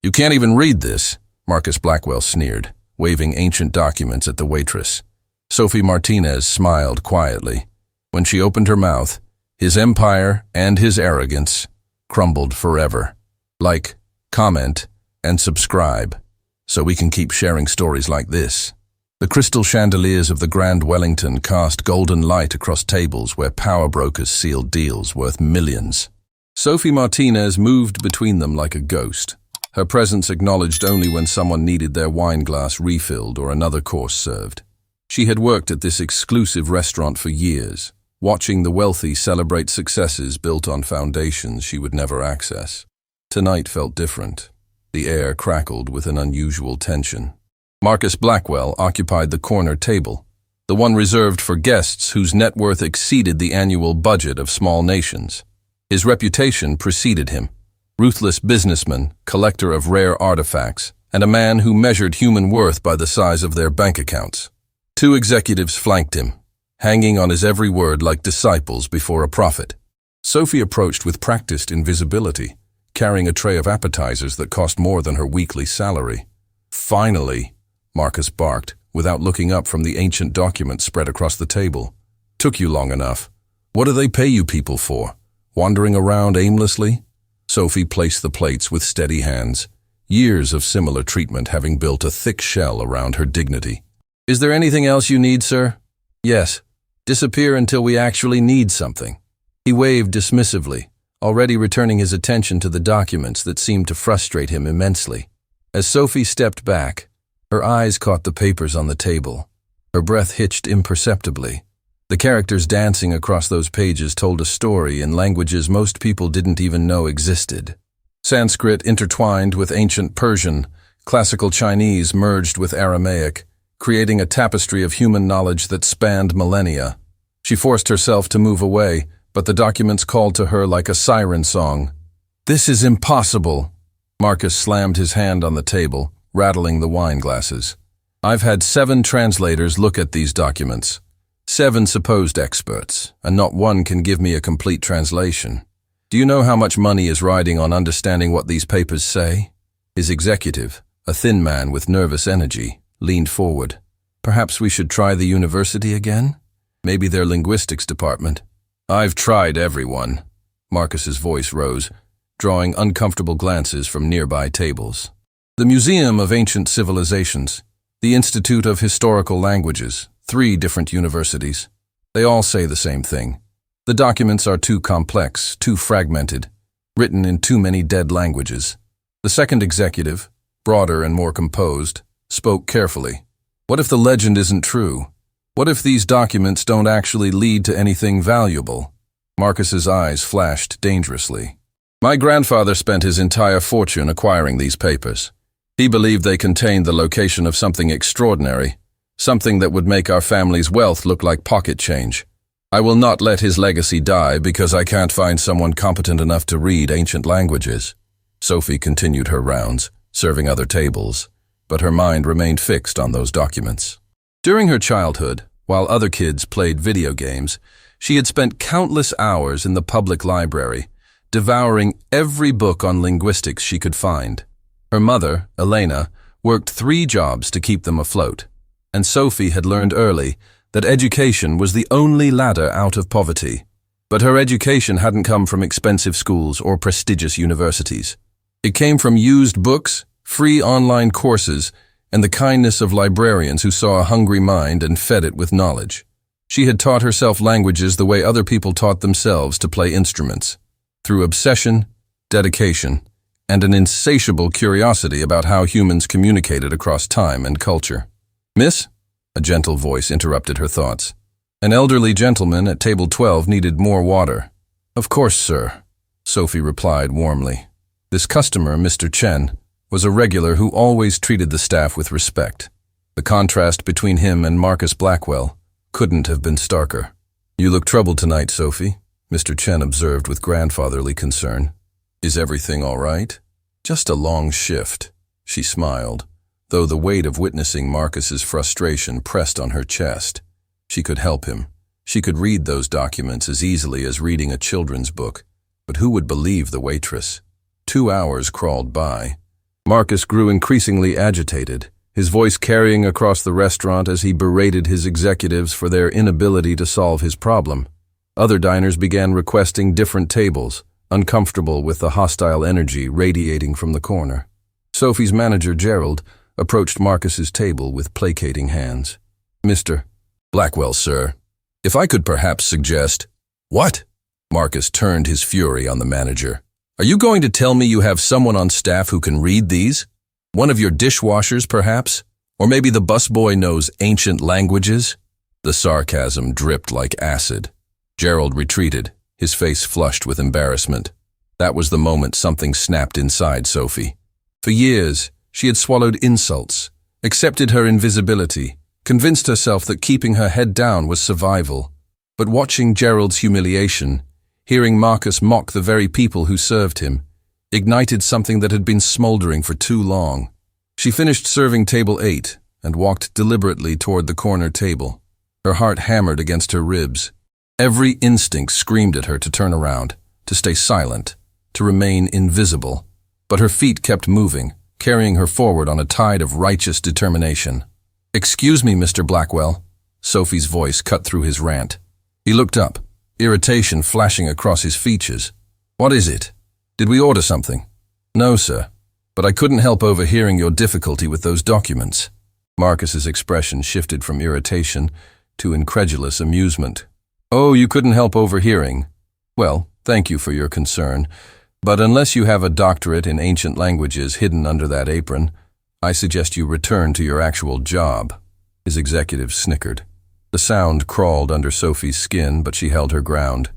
"You can't even read this," Marcus Blackwell sneered, waving ancient documents at the waitress. Sophie Martinez smiled quietly. When she opened her mouth, his empire and his arrogance crumbled forever. Like, comment, and subscribe, so we can keep sharing stories like this. The crystal chandeliers of the Grand Wellington cast golden light across tables where power brokers sealed deals worth millions. Sophie Martinez moved between them like a ghost, her presence acknowledged only when someone needed their wine glass refilled or another course served. She had worked at this exclusive restaurant for years, watching the wealthy celebrate successes built on foundations she would never access. Tonight felt different. The air crackled with an unusual tension. Marcus Blackwell occupied the corner table, the one reserved for guests whose net worth exceeded the annual budget of small nations. His reputation preceded him. Ruthless businessman, collector of rare artifacts, and a man who measured human worth by the size of their bank accounts. Two executives flanked him, hanging on his every word like disciples before a prophet. Sophie approached with practiced invisibility, carrying a tray of appetizers that cost more than her weekly salary. "Finally," Marcus barked, without looking up from the ancient documents spread across the table. "Took you long enough. What do they pay you people for? Wandering around aimlessly?" Sophie placed the plates with steady hands, years of similar treatment having built a thick shell around her dignity. "Is there anything else you need, sir?" "Yes. Disappear until we actually need something." He waved dismissively, already returning his attention to the documents that seemed to frustrate him immensely. As Sophie stepped back, her eyes caught the papers on the table. Her breath hitched imperceptibly. The characters dancing across those pages told a story in languages most people didn't even know existed. Sanskrit intertwined with ancient Persian, classical Chinese merged with Aramaic, creating a tapestry of human knowledge that spanned millennia. She forced herself to move away, but the documents called to her like a siren song. "This is impossible." Marcus slammed his hand on the table, rattling the wine glasses. "I've had 7 translators look at these documents. 7 supposed experts, and not one can give me a complete translation. Do you know how much money is riding on understanding what these papers say?" His executive, a thin man with nervous energy, leaned forward. "Perhaps we should try the university again? Maybe their linguistics department." "I've tried everyone." Marcus's voice rose, drawing uncomfortable glances from nearby tables. "The Museum of Ancient Civilizations, the Institute of Historical Languages, 3 different universities. They all say the same thing. The documents are too complex, too fragmented, written in too many dead languages." The second executive, broader and more composed, spoke carefully. "What if the legend isn't true? What if these documents don't actually lead to anything valuable?" Marcus's eyes flashed dangerously. "My grandfather spent his entire fortune acquiring these papers. He believed they contained the location of something extraordinary, something that would make our family's wealth look like pocket change. I will not let his legacy die because I can't find someone competent enough to read ancient languages." Sophie continued her rounds, serving other tables, but her mind remained fixed on those documents. During her childhood, while other kids played video games, she had spent countless hours in the public library, devouring every book on linguistics she could find. Her mother, Elena, worked 3 jobs to keep them afloat, and Sophie had learned early that education was the only ladder out of poverty. But her education hadn't come from expensive schools or prestigious universities. It came from used books, free online courses, and the kindness of librarians who saw a hungry mind and fed it with knowledge. She had taught herself languages the way other people taught themselves to play instruments, through obsession, dedication, and an insatiable curiosity about how humans communicated across time and culture. "Miss?" A gentle voice interrupted her thoughts. An elderly gentleman at table 12 needed more water. "Of course, sir," Sophie replied warmly. This customer, Mr. Chen, was a regular who always treated the staff with respect. The contrast between him and Marcus Blackwell couldn't have been starker. "You look troubled tonight, Sophie," Mr. Chen observed with grandfatherly concern. "Is everything all right?" "Just a long shift," she smiled, though the weight of witnessing Marcus's frustration pressed on her chest. She could help him. She could read those documents as easily as reading a children's book. But who would believe the waitress? 2 hours crawled by. Marcus grew increasingly agitated, his voice carrying across the restaurant as he berated his executives for their inability to solve his problem. Other diners began requesting different tables, uncomfortable with the hostile energy radiating from the corner. Sophie's manager, Gerald, approached Marcus's table with placating hands. "Mr. Blackwell, sir, if I could perhaps suggest—" "What?" Marcus turned his fury on the manager. "Are you going to tell me you have someone on staff who can read these? One of your dishwashers, perhaps? Or maybe the busboy knows ancient languages?" The sarcasm dripped like acid. Gerald retreated, his face flushed with embarrassment. That was the moment something snapped inside Sophie. For years, she had swallowed insults, accepted her invisibility, convinced herself that keeping her head down was survival. But watching Gerald's humiliation, hearing Marcus mock the very people who served him, ignited something that had been smoldering for too long. She finished serving table 8 and walked deliberately toward the corner table. Her heart hammered against her ribs. Every instinct screamed at her to turn around, to stay silent, to remain invisible. But her feet kept moving, carrying her forward on a tide of righteous determination. "Excuse me, Mr. Blackwell." Sophie's voice cut through his rant. He looked up, irritation flashing across his features. "What is it? Did we order something?" "No, sir, but I couldn't help overhearing your difficulty with those documents." Marcus's expression shifted from irritation to incredulous amusement. "Oh, you couldn't help overhearing? Well, thank you for your concern, but unless you have a doctorate in ancient languages hidden under that apron, I suggest you return to your actual job." His executive snickered. The sound crawled under Sophie's skin, but she held her ground.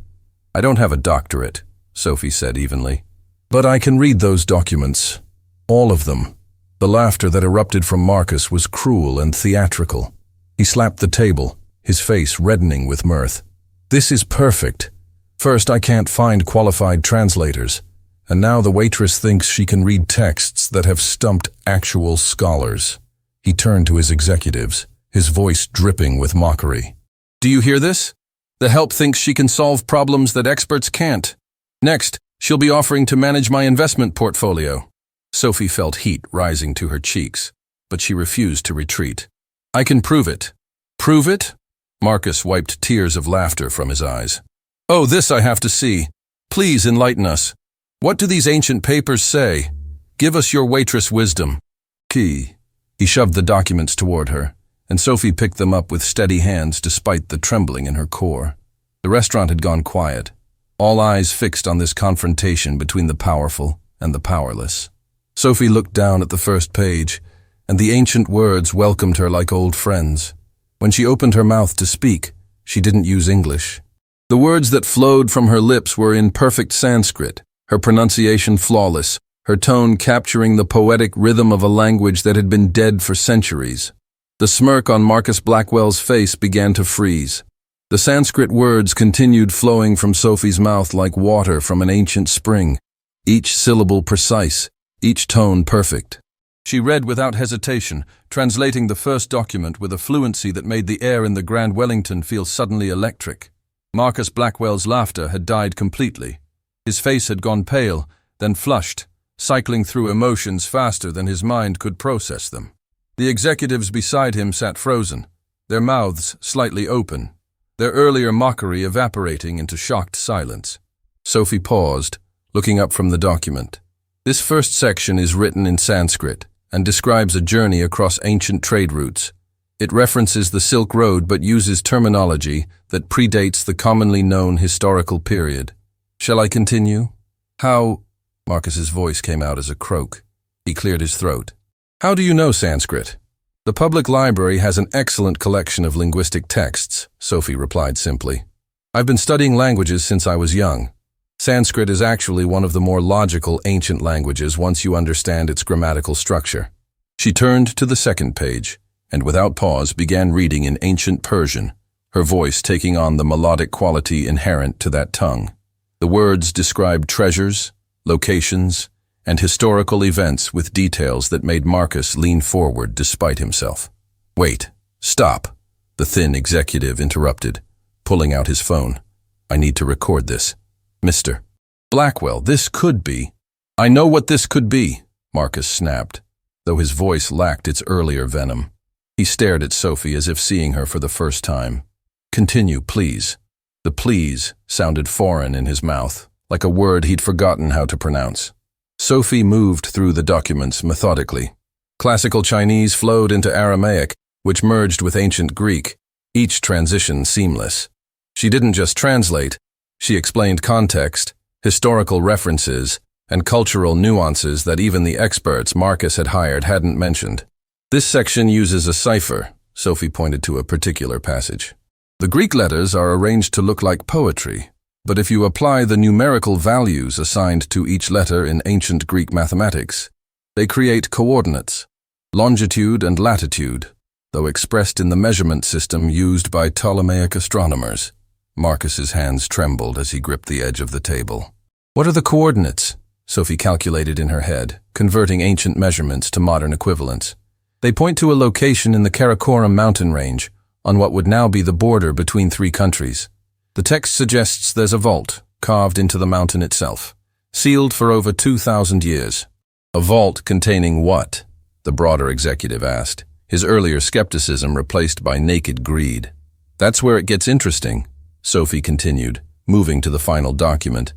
"I don't have a doctorate," Sophie said evenly. "But I can read those documents. All of them." The laughter that erupted from Marcus was cruel and theatrical. He slapped the table, his face reddening with mirth. "This is perfect. First, I can't find qualified translators, and now the waitress thinks she can read texts that have stumped actual scholars." He turned to his executives, his voice dripping with mockery. "Do you hear this? The help thinks she can solve problems that experts can't. Next, she'll be offering to manage my investment portfolio." Sophie felt heat rising to her cheeks, but she refused to retreat. "I can prove it." "Prove it?" Marcus wiped tears of laughter from his eyes. "Oh, this I have to see. Please enlighten us. What do these ancient papers say? Give us your waitress wisdom." "Key." He shoved the documents toward her, and Sophie picked them up with steady hands despite the trembling in her core. The restaurant had gone quiet, all eyes fixed on this confrontation between the powerful and the powerless. Sophie looked down at the first page, and the ancient words welcomed her like old friends. When she opened her mouth to speak, she didn't use English. The words that flowed from her lips were in perfect Sanskrit, her pronunciation flawless, her tone capturing the poetic rhythm of a language that had been dead for centuries. The smirk on Marcus Blackwell's face began to freeze. The Sanskrit words continued flowing from Sophie's mouth like water from an ancient spring, each syllable precise, each tone perfect. She read without hesitation, translating the first document with a fluency that made the air in the Grand Wellington feel suddenly electric. Marcus Blackwell's laughter had died completely. His face had gone pale, then flushed, cycling through emotions faster than his mind could process them. The executives beside him sat frozen, their mouths slightly open, their earlier mockery evaporating into shocked silence. Sophie paused, looking up from the document. This first section is written in Sanskrit and describes a journey across ancient trade routes. It references the Silk Road but uses terminology that predates the commonly known historical period. Shall I continue? "How—" Marcus's voice came out as a croak. He cleared his throat. "How do you know Sanskrit?" "The public library has an excellent collection of linguistic texts," Sophie replied simply. "I've been studying languages since I was young. Sanskrit is actually one of the more logical ancient languages once you understand its grammatical structure." She turned to the second page, and without pause began reading in ancient Persian, her voice taking on the melodic quality inherent to that tongue. The words described treasures, locations, and historical events with details that made Marcus lean forward despite himself. "Wait, stop," the thin executive interrupted, pulling out his phone. "I need to record this. Mr. Blackwell, this could be—" "I know what this could be," Marcus snapped, though his voice lacked its earlier venom. He stared at Sophie as if seeing her for the first time. "Continue, please." The please sounded foreign in his mouth, like a word he'd forgotten how to pronounce. Sophie moved through the documents methodically. Classical Chinese flowed into Aramaic, which merged with ancient Greek, each transition seamless. She didn't just translate, she explained context, historical references, and cultural nuances that even the experts Marcus had hired hadn't mentioned. "This section uses a cipher," Sophie pointed to a particular passage. "The Greek letters are arranged to look like poetry, but if you apply the numerical values assigned to each letter in ancient Greek mathematics, they create coordinates, longitude and latitude, though expressed in the measurement system used by Ptolemaic astronomers." Marcus's hands trembled as he gripped the edge of the table. "What are the coordinates?" Sophie calculated in her head, converting ancient measurements to modern equivalents. "They point to a location in the Karakoram mountain range, on what would now be the border between 3 countries. The text suggests there's a vault, carved into the mountain itself, sealed for over 2,000 years. "A vault containing what?" the broader executive asked, his earlier skepticism replaced by naked greed. "That's where it gets interesting," Sophie continued, moving to the final document.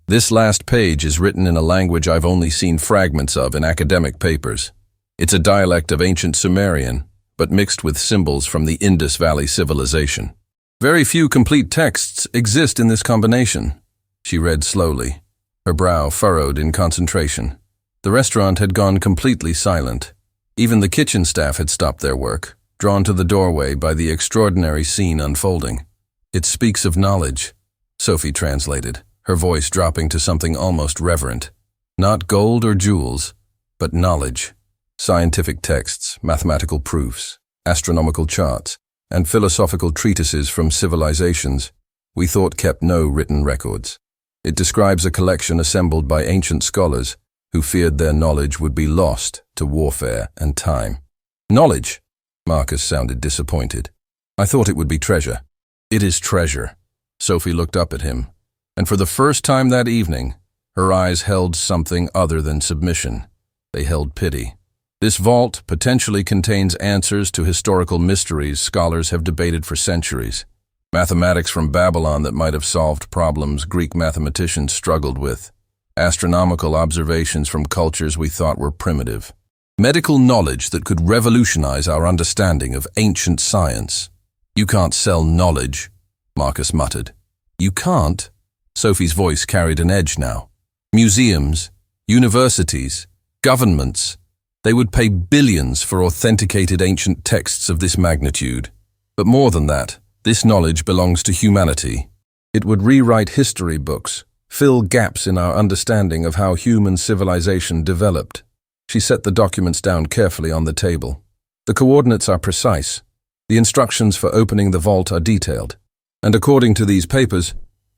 "This last page is written in a language I've only seen fragments of in academic papers. It's a dialect of ancient Sumerian, but mixed with symbols from the Indus Valley civilization. Very few complete texts exist in this combination." She read slowly, her brow furrowed in concentration. The restaurant had gone completely silent. Even the kitchen staff had stopped their work, drawn to the doorway by the extraordinary scene unfolding. "It speaks of knowledge," Sophie translated, her voice dropping to something almost reverent. "Not gold or jewels, but knowledge. Scientific texts, mathematical proofs, astronomical charts, and philosophical treatises from civilizations we thought kept no written records. It describes a collection assembled by ancient scholars who feared their knowledge would be lost to warfare and time." "Knowledge?" Marcus sounded disappointed. "I thought it would be treasure." "It is treasure." Sophie looked up at him, and for the first time that evening, her eyes held something other than submission. They held pity. "This vault potentially contains answers to historical mysteries scholars have debated for centuries. Mathematics from Babylon that might have solved problems Greek mathematicians struggled with. Astronomical observations from cultures we thought were primitive. Medical knowledge that could revolutionize our understanding of ancient science." "You can't sell knowledge," Marcus muttered. "You can't?" Sophie's voice carried an edge now. "Museums, universities, governments, they would pay billions for authenticated ancient texts of this magnitude. But more than that, this knowledge belongs to humanity. It would rewrite history books, fill gaps in our understanding of how human civilization developed." She set the documents down carefully on the table. "The coordinates are precise. The instructions for opening the vault are detailed. And according to these papers,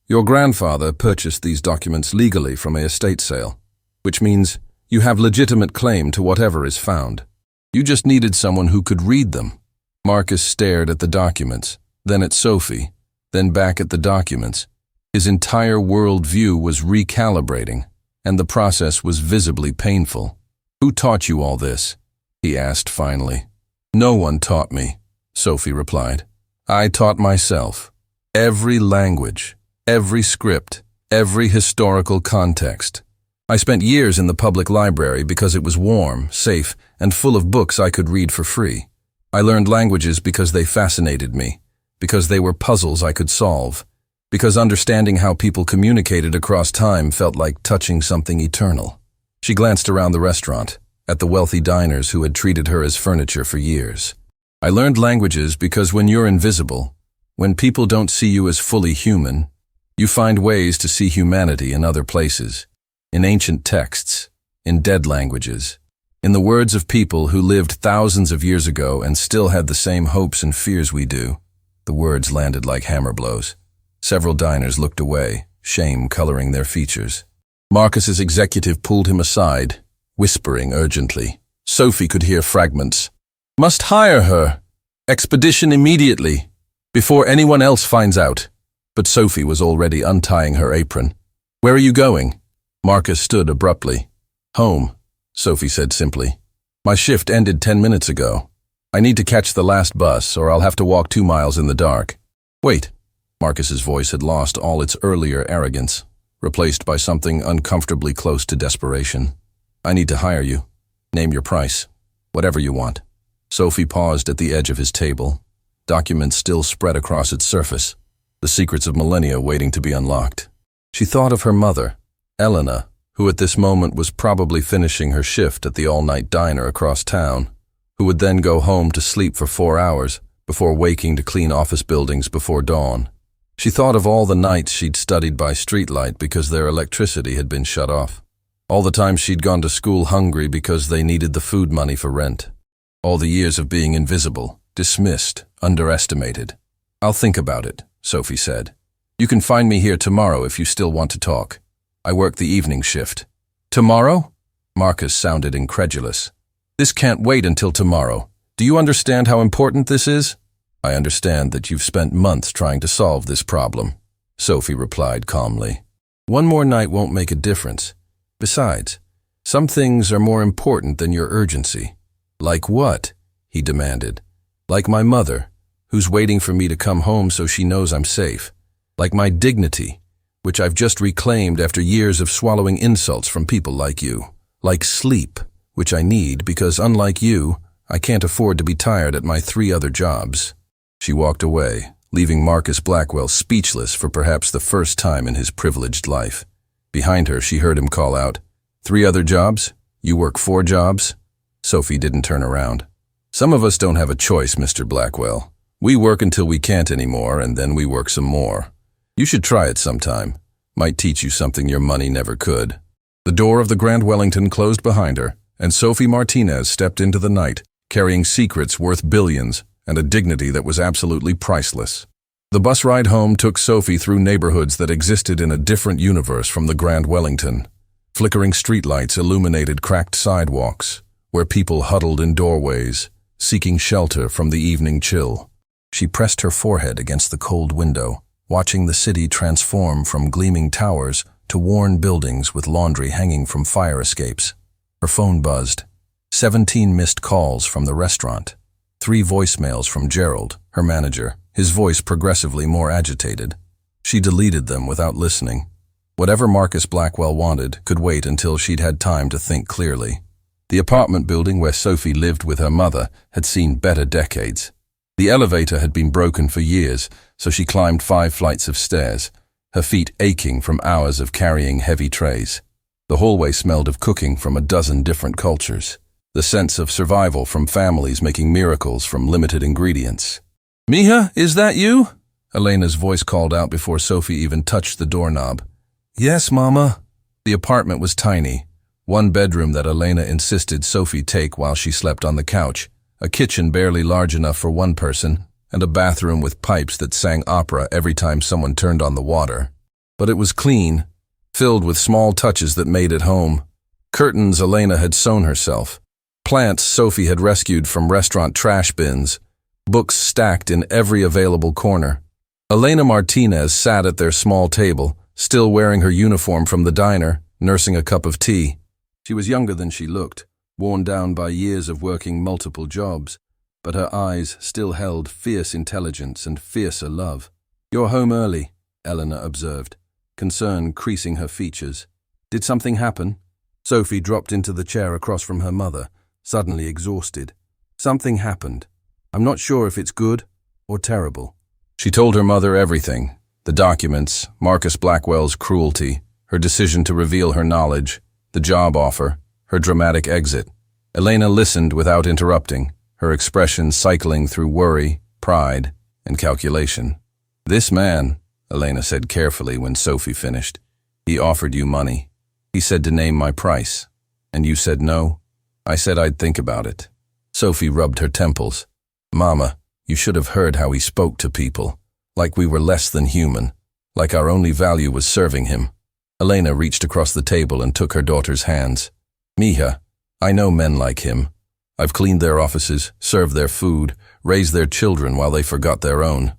your grandfather purchased these documents legally from an estate sale, which means you have legitimate claim to whatever is found. You just needed someone who could read them." Marcus stared at the documents, then at Sophie, then back at the documents. His entire worldview was recalibrating, and the process was visibly painful. "Who taught you all this?" he asked finally. "No one taught me," Sophie replied. "I taught myself. Every language, every script, every historical context. I spent years in the public library because it was warm, safe, and full of books I could read for free. I learned languages because they fascinated me, because they were puzzles I could solve, because understanding how people communicated across time felt like touching something eternal." She glanced around the restaurant, at the wealthy diners who had treated her as furniture for years. "I learned languages because when you're invisible, when people don't see you as fully human, you find ways to see humanity in other places. In ancient texts, in dead languages, in the words of people who lived thousands of years ago and still had the same hopes and fears we do." The words landed like hammer blows. Several diners looked away, shame coloring their features. Marcus's executive pulled him aside, whispering urgently. Sophie could hear fragments. "Must hire her. Expedition immediately, before anyone else finds out." But Sophie was already untying her apron. "Where are you going?" Marcus stood abruptly. "Home," Sophie said simply. My shift ended 10 minutes ago. I need to catch the last bus, or I'll have to walk 2 miles in the dark. Wait. Marcus's voice had lost all its earlier arrogance, replaced by something uncomfortably close to desperation. I need to hire you. Name your price. Whatever you want. Sophie paused at the edge of his table, documents still spread across its surface, the secrets of millennia waiting to be unlocked. She thought of her mother, Elena, who at this moment was probably finishing her shift at the all-night diner across town, who would then go home to sleep for 4 hours before waking to clean office buildings before dawn. She thought of all the nights she'd studied by streetlight because their electricity had been shut off. All the times she'd gone to school hungry because they needed the food money for rent. All the years of being invisible, dismissed, underestimated. I'll think about it, Sophie said. You can find me here tomorrow if you still want to talk. I work the evening shift. Tomorrow? Marcus sounded incredulous. This can't wait until tomorrow. Do you understand how important this is? I understand that you've spent months trying to solve this problem, Sophie replied calmly. One more night won't make a difference. Besides, some things are more important than your urgency. Like what? He demanded. Like my mother, who's waiting for me to come home so she knows I'm safe. Like my dignity, which I've just reclaimed after years of swallowing insults from people like you. Like sleep, which I need because, unlike you, I can't afford to be tired at my 3 other jobs. She walked away, leaving Marcus Blackwell speechless for perhaps the first time in his privileged life. Behind her, she heard him call out, 3 other jobs? You work 4 jobs? Sophie didn't turn around. Some of us don't have a choice, Mr. Blackwell. We work until we can't anymore, and then we work some more. You should try it sometime. Might teach you something your money never could. The door of the Grand Wellington closed behind her, and Sophie Martinez stepped into the night, carrying secrets worth billions and a dignity that was absolutely priceless. The bus ride home took Sophie through neighborhoods that existed in a different universe from the Grand Wellington. Flickering streetlights illuminated cracked sidewalks, where people huddled in doorways, seeking shelter from the evening chill. She pressed her forehead against the cold window, watching the city transform from gleaming towers to worn buildings with laundry hanging from fire escapes. Her phone buzzed. 17 missed calls from the restaurant. 3 voicemails from Gerald, her manager, his voice progressively more agitated. She deleted them without listening. Whatever Marcus Blackwell wanted could wait until she'd had time to think clearly. The apartment building where Sophie lived with her mother had seen better decades. The elevator had been broken for years, so she climbed 5 flights of stairs, her feet aching from hours of carrying heavy trays. The hallway smelled of cooking from a dozen different cultures, the sense of survival from families making miracles from limited ingredients. Mija, is that you? Elena's voice called out before Sophie even touched the doorknob. Yes, Mama. The apartment was tiny, 1 bedroom that Elena insisted Sophie take while she slept on the couch, a kitchen barely large enough for 1 person, and a bathroom with pipes that sang opera every time someone turned on the water. But it was clean, filled with small touches that made it home. Curtains Elena had sewn herself, plants Sophie had rescued from restaurant trash bins, books stacked in every available corner. Elena Martinez sat at their small table, still wearing her uniform from the diner, nursing a cup of tea. She was younger than she looked, worn down by years of working multiple jobs, but her eyes still held fierce intelligence and fiercer love. You're home early, Eleanor observed, concern creasing her features. Did something happen? Sophie dropped into the chair across from her mother, suddenly exhausted. Something happened. I'm not sure if it's good or terrible. She told her mother everything. The documents, Marcus Blackwell's cruelty, her decision to reveal her knowledge, the job offer, her dramatic exit. Elena listened without interrupting, her expression cycling through worry, pride, and calculation. This man, Elena said carefully when Sophie finished, he offered you money. He said to name my price. And you said no? I said I'd think about it. Sophie rubbed her temples. Mama, you should have heard how he spoke to people. Like we were less than human. Like our only value was serving him. Elena reached across the table and took her daughter's hands. Mija, I know men like him. I've cleaned their offices, served their food, raised their children while they forgot their own.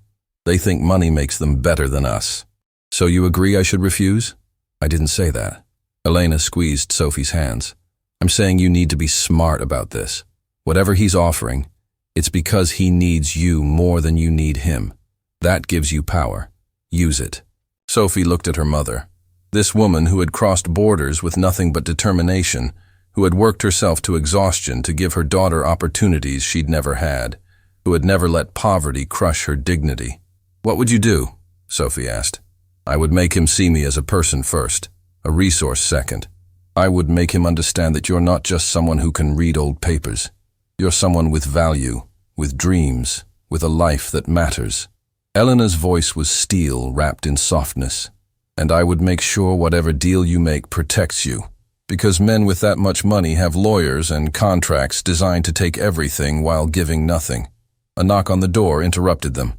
They think money makes them better than us. So you agree I should refuse? I didn't say that. Elena squeezed Sophie's hands. I'm saying you need to be smart about this. Whatever he's offering, it's because he needs you more than you need him. That gives you power. Use it. Sophie looked at her mother. This woman who had crossed borders with nothing but determination, who had worked herself to exhaustion to give her daughter opportunities she'd never had, who had never let poverty crush her dignity. "What would you do?" Sophie asked. "I would make him see me as a person first, a resource second. I would make him understand that you're not just someone who can read old papers. You're someone with value, with dreams, with a life that matters." Eleanor's voice was steel wrapped in softness. "And I would make sure whatever deal you make protects you, because men with that much money have lawyers and contracts designed to take everything while giving nothing." A knock on the door interrupted them.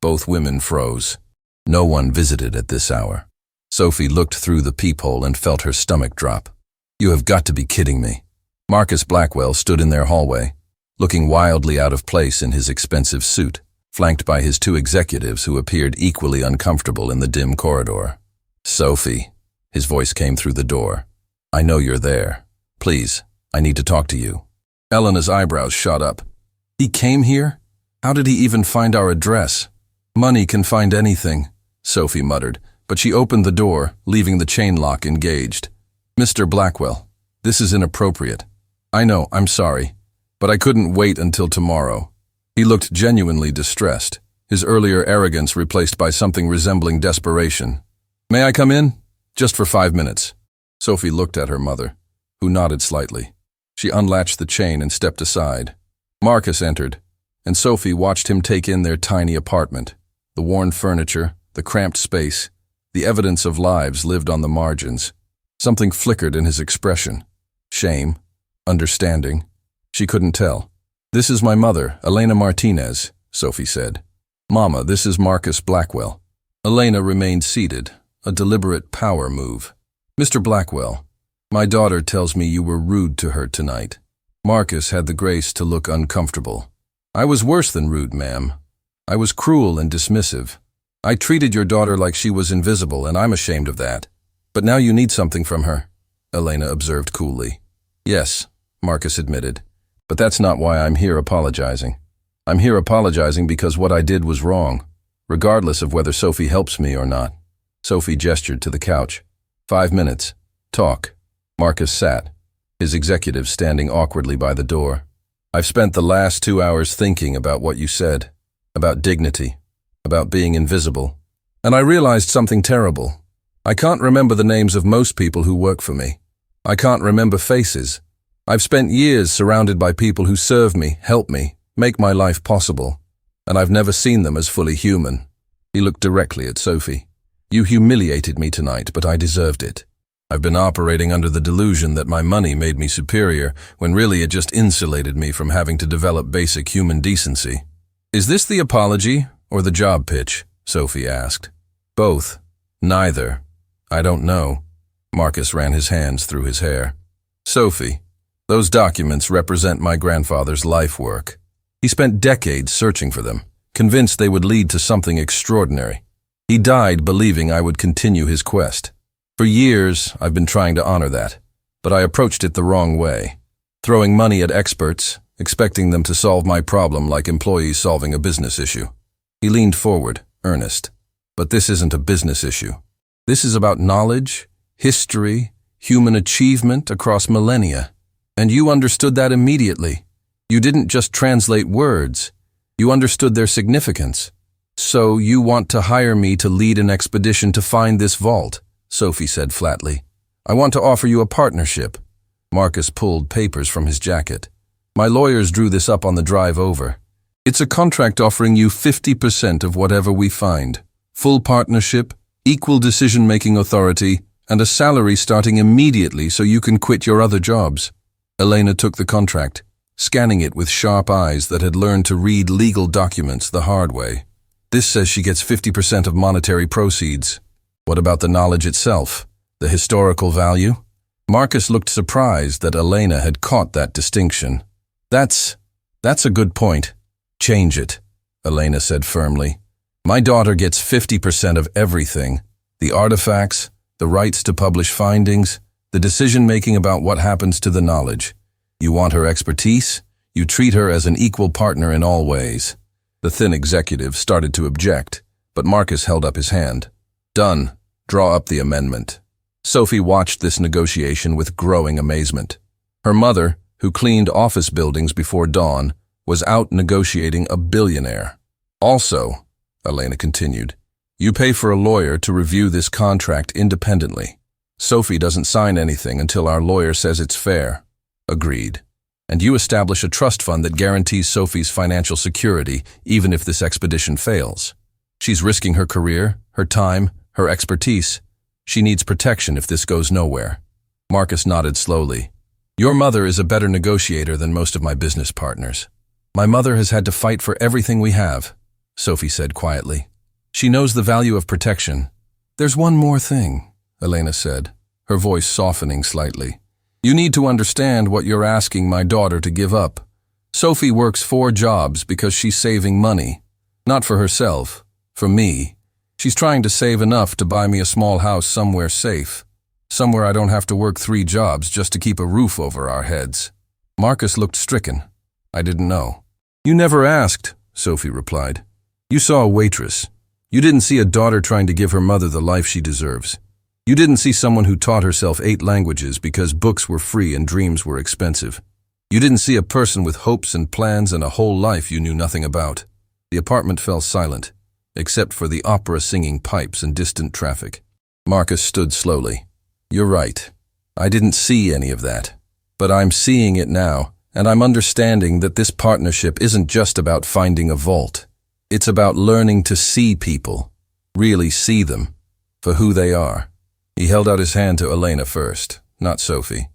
Both women froze. No one visited at this hour. Sophie looked through the peephole and felt her stomach drop. "You have got to be kidding me." Marcus Blackwell stood in their hallway, looking wildly out of place in his expensive suit, flanked by his two executives who appeared equally uncomfortable in the dim corridor. "Sophie," his voice came through the door. "I know you're there. Please, I need to talk to you." Eleanor's eyebrows shot up. "He came here? How did he even find our address?" "Money can find anything," Sophie muttered, but she opened the door, leaving the chain lock engaged. "Mr. Blackwell, this is inappropriate. I know, I'm sorry, but I couldn't wait until tomorrow." He looked genuinely distressed, his earlier arrogance replaced by something resembling desperation. "May I come in? Just for 5 minutes." Sophie looked at her mother, who nodded slightly. She unlatched the chain and stepped aside. Marcus entered, and Sophie watched him take in their tiny apartment. The worn furniture, the cramped space, the evidence of lives lived on the margins. Something flickered in his expression. Shame, understanding. She couldn't tell. "This is my mother, Elena Martinez," Sophie said. "Mama, this is Marcus Blackwell." Elena remained seated, a deliberate power move. "Mr. Blackwell, my daughter tells me you were rude to her tonight." Marcus had the grace to look uncomfortable. "I was worse than rude, ma'am. I was cruel and dismissive. I treated your daughter like she was invisible, and I'm ashamed of that. But now you need something from her," Elena observed coolly. "Yes," Marcus admitted. "But that's not why I'm here apologizing. I'm here apologizing because what I did was wrong, regardless of whether Sophie helps me or not." Sophie gestured to the couch. 5 minutes. Talk." Marcus sat, his executive standing awkwardly by the door. "I've spent the last 2 hours thinking about what you said, about dignity, about being invisible. And I realized something terrible. I can't remember the names of most people who work for me. I can't remember faces. I've spent years surrounded by people who serve me, help me, make my life possible, and I've never seen them as fully human." He looked directly at Sophie. "You humiliated me tonight, but I deserved it. I've been operating under the delusion that my money made me superior, when really it just insulated me from having to develop basic human decency." "Is this the apology or the job pitch?" Sophie asked. "Both. Neither. I don't know." Marcus ran his hands through his hair. "Sophie, those documents represent my grandfather's life work. He spent decades searching for them, convinced they would lead to something extraordinary. He died believing I would continue his quest. For years, I've been trying to honor that, but I approached it the wrong way, throwing money at experts, expecting them to solve my problem like employees solving a business issue." He leaned forward, earnest. "But this isn't a business issue. This is about knowledge, history, human achievement across millennia. And you understood that immediately. You didn't just translate words. You understood their significance. So you want to hire me to lead an expedition to find this vault," Sophie said flatly. "I want to offer you a partnership." Marcus pulled papers from his jacket. "My lawyers drew this up on the drive over. It's a contract offering you 50% of whatever we find. Full partnership, equal decision-making authority, and a salary starting immediately so you can quit your other jobs." Elena took the contract, scanning it with sharp eyes that had learned to read legal documents the hard way. "This says she gets 50% of monetary proceeds. What about the knowledge itself? The historical value?" Marcus looked surprised that Elena had caught that distinction. That's a good point. Change it," Elena said firmly. "My daughter gets 50% of everything. The artifacts, the rights to publish findings, The decision-making about what happens to the knowledge. You want her expertise? You treat her as an equal partner in all ways. The thin executive started to object, but Marcus held up his hand. Done. Draw up the amendment. Sophie watched this negotiation with growing amazement. Her mother, who cleaned office buildings before dawn, was out negotiating a billionaire. Also, Elena continued, you pay for a lawyer to review this contract independently. Sophie doesn't sign anything until our lawyer says it's fair. Agreed. And you establish a trust fund that guarantees Sophie's financial security even if this expedition fails. She's risking her career, her time, her expertise. She needs protection if this goes nowhere. Marcus nodded slowly. Your mother is a better negotiator than most of my business partners. My mother has had to fight for everything we have, Sophie said quietly. She knows the value of protection. There's one more thing, Elena said, her voice softening slightly. You need to understand what you're asking my daughter to give up. Sophie works 4 jobs because she's saving money. Not for herself, for me. She's trying to save enough to buy me a small house somewhere safe. Somewhere I don't have to work 3 jobs just to keep a roof over our heads. Marcus looked stricken. I didn't know. You never asked, Sophie replied. You saw a waitress. You didn't see a daughter trying to give her mother the life she deserves. You didn't see someone who taught herself 8 languages because books were free and dreams were expensive. You didn't see a person with hopes and plans and a whole life you knew nothing about. The apartment fell silent, except for the opera-singing pipes and distant traffic. Marcus stood slowly. You're right. I didn't see any of that. But I'm seeing it now, and I'm understanding that this partnership isn't just about finding a vault. It's about learning to see people, really see them, for who they are. He held out his hand to Elena first, not Sophie.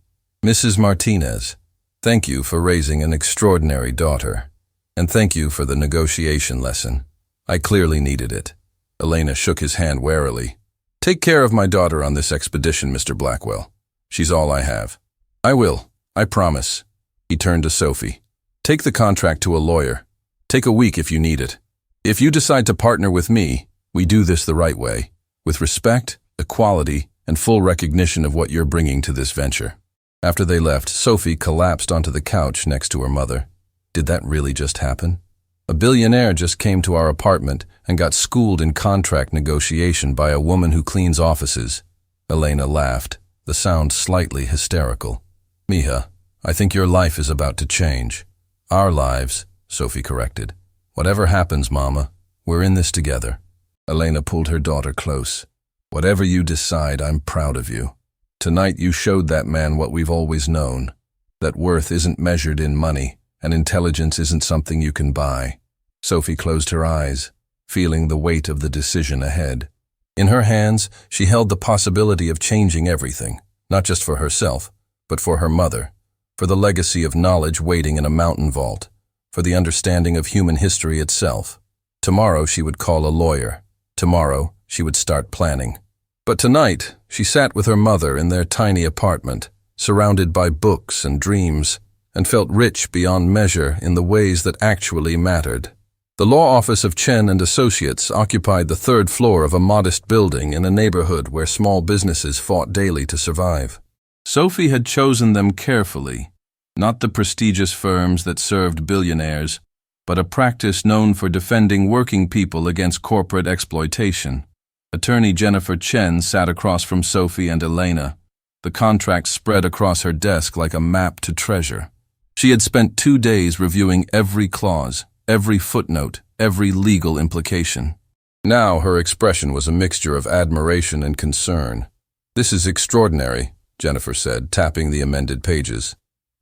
Mrs. Martinez, thank you for raising an extraordinary daughter, and thank you for the negotiation lesson. I clearly needed it. Elena shook his hand warily. Take care of my daughter on this expedition, Mr. Blackwell. She's all I have. I will, I promise. He turned to Sophie. Take the contract to a lawyer. Take a week if you need it. If you decide to partner with me, we do this the right way, with respect, equality, and full recognition of what you're bringing to this venture. After they left, Sophie collapsed onto the couch next to her mother. Did that really just happen? A billionaire just came to our apartment and got schooled in contract negotiation by a woman who cleans offices. Elena laughed, the sound slightly hysterical. Mija, I think your life is about to change. Our lives, Sophie corrected. Whatever happens, Mama, we're in this together. Elena pulled her daughter close. Whatever you decide, I'm proud of you. Tonight you showed that man what we've always known, that worth isn't measured in money, and intelligence isn't something you can buy. Sophie closed her eyes, feeling the weight of the decision ahead. In her hands, she held the possibility of changing everything, not just for herself, but for her mother, for the legacy of knowledge waiting in a mountain vault, for the understanding of human history itself. Tomorrow she would call a lawyer. Tomorrow she would start planning. But tonight she sat with her mother in their tiny apartment, surrounded by books and dreams, and felt rich beyond measure in the ways that actually mattered. The law office of Chen and Associates occupied the 3rd floor of a modest building in a neighborhood where small businesses fought daily to survive. Sophie had chosen them carefully, not the prestigious firms that served billionaires, but a practice known for defending working people against corporate exploitation. Attorney Jennifer Chen sat across from Sophie and Elena, the contract spread across her desk like a map to treasure. She had spent 2 days reviewing every clause, every footnote, every legal implication. Now her expression was a mixture of admiration and concern. This is extraordinary, Jennifer said, tapping the amended pages.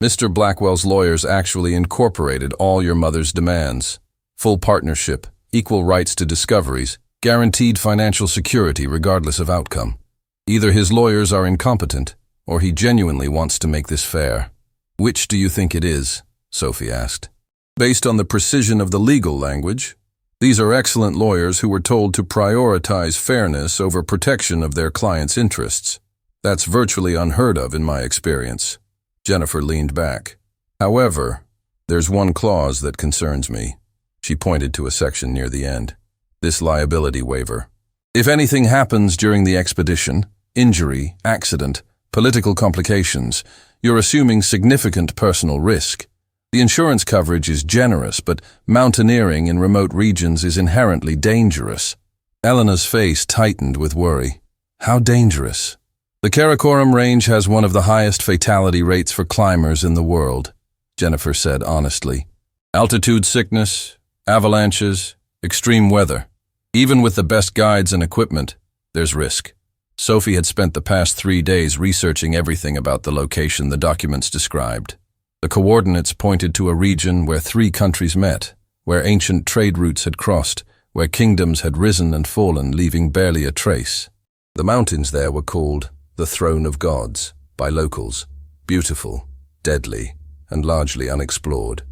Mr. Blackwell's lawyers actually incorporated all your mother's demands. Full partnership, equal rights to discoveries, guaranteed financial security regardless of outcome. Either his lawyers are incompetent, or he genuinely wants to make this fair. Which do you think it is? Sophie asked. Based on the precision of the legal language, these are excellent lawyers who were told to prioritize fairness over protection of their clients' interests. That's virtually unheard of in my experience. Jennifer leaned back. However, there's one clause that concerns me. She pointed to a section near the end. This liability waiver. If anything happens during the expedition, injury, accident, Political complications. You're assuming significant personal risk. The insurance coverage is generous, but mountaineering in remote regions is inherently dangerous. Eleanor's face tightened with worry. How dangerous? The Karakoram Range has one of the highest fatality rates for climbers in the world, Jennifer said honestly. Altitude sickness, avalanches, extreme weather. Even with the best guides and equipment, there's risk. Sophie had spent the past 3 days researching everything about the location the documents described. The coordinates pointed to a region where 3 countries met, where ancient trade routes had crossed, where kingdoms had risen and fallen, leaving barely a trace. The mountains there were called the Throne of Gods by locals, beautiful, deadly, and largely unexplored.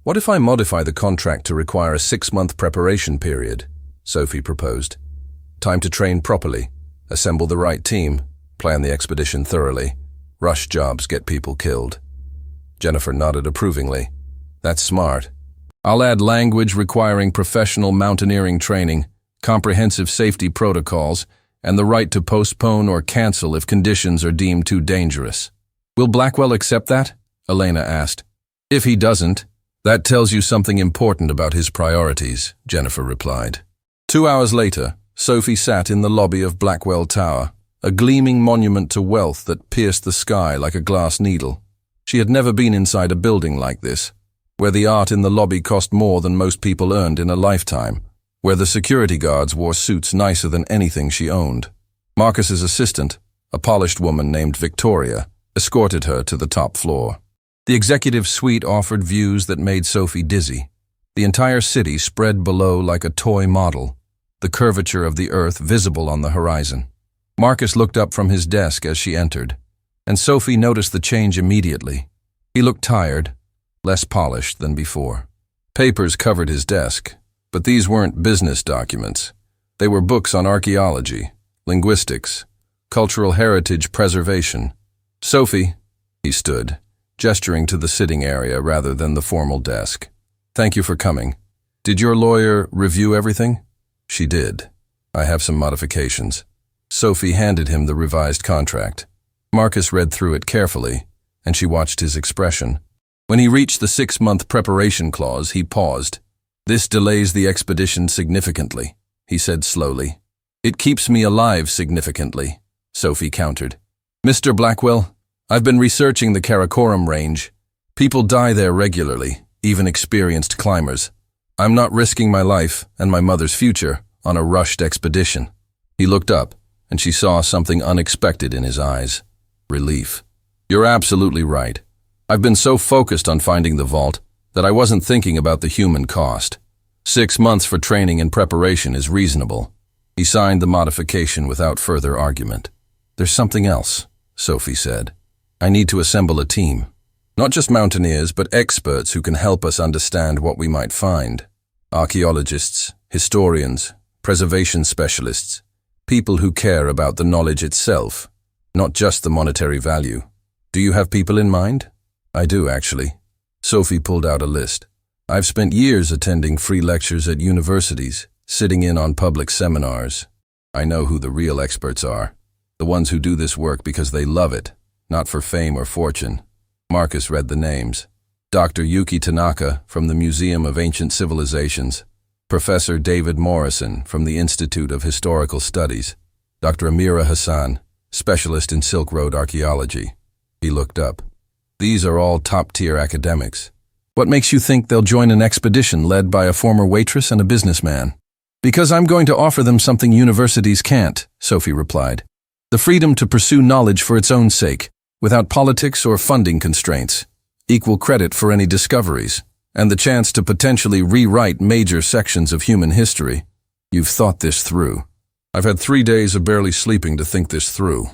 What if I modify the contract to require a 6-month preparation period? Sophie proposed. Time to train properly, assemble the right team, plan the expedition thoroughly. Rush jobs get people killed. Jennifer nodded approvingly. That's smart. I'll add language requiring professional mountaineering training, comprehensive safety protocols, and the right to postpone or cancel if conditions are deemed too dangerous. Will Blackwell accept that? Elena asked. If he doesn't, that tells you something important about his priorities, Jennifer replied. 2 hours later, Sophie sat in the lobby of Blackwell Tower, a gleaming monument to wealth that pierced the sky like a glass needle. She had never been inside a building like this, where the art in the lobby cost more than most people earned in a lifetime, where the security guards wore suits nicer than anything she owned. Marcus's assistant, a polished woman named Victoria, escorted her to the top floor. The executive suite offered views that made Sophie dizzy. The entire city spread below like a toy model, the curvature of the earth visible on the horizon. Marcus looked up from his desk as she entered, and Sophie noticed the change immediately. He looked tired, less polished than before. Papers covered his desk, but these weren't business documents. They were books on archaeology, linguistics, cultural heritage preservation. Sophie, he stood, gesturing to the sitting area rather than the formal desk. Thank you for coming. Did your lawyer review everything? She did. I have some modifications. Sophie handed him the revised contract. Marcus read through it carefully, and she watched his expression. When he reached the 6-month preparation clause, he paused. This delays the expedition significantly, he said slowly. It keeps me alive significantly, Sophie countered. Mr. Blackwell, I've been researching the Karakoram Range. People die there regularly, even experienced climbers. I'm not risking my life and my mother's future on a rushed expedition. He looked up, and she saw something unexpected in his eyes. Relief. You're absolutely right. I've been so focused on finding the vault that I wasn't thinking about the human cost. 6 months for training and preparation is reasonable. He signed the modification without further argument. There's something else, Sophie said. I need to assemble a team. Not just mountaineers, but experts who can help us understand what we might find. Archaeologists, historians, preservation specialists, people who care about the knowledge itself, not just the monetary value. Do you have people in mind? I do, actually. Sophie pulled out a list. I've spent years attending free lectures at universities, sitting in on public seminars. I know who the real experts are. The ones who do this work because they love it, not for fame or fortune. Marcus read the names. Dr. Yuki Tanaka from the Museum of Ancient Civilizations. Professor David Morrison from the Institute of Historical Studies. Dr. Amira Hassan, specialist in Silk Road archaeology. He looked up. These are all top-tier academics. What makes you think they'll join an expedition led by a former waitress and a businessman? Because I'm going to offer them something universities can't, Sophie replied. The freedom to pursue knowledge for its own sake, without politics or funding constraints, equal credit for any discoveries, and the chance to potentially rewrite major sections of human history. You've thought this through. I've had 3 days of barely sleeping to think this through.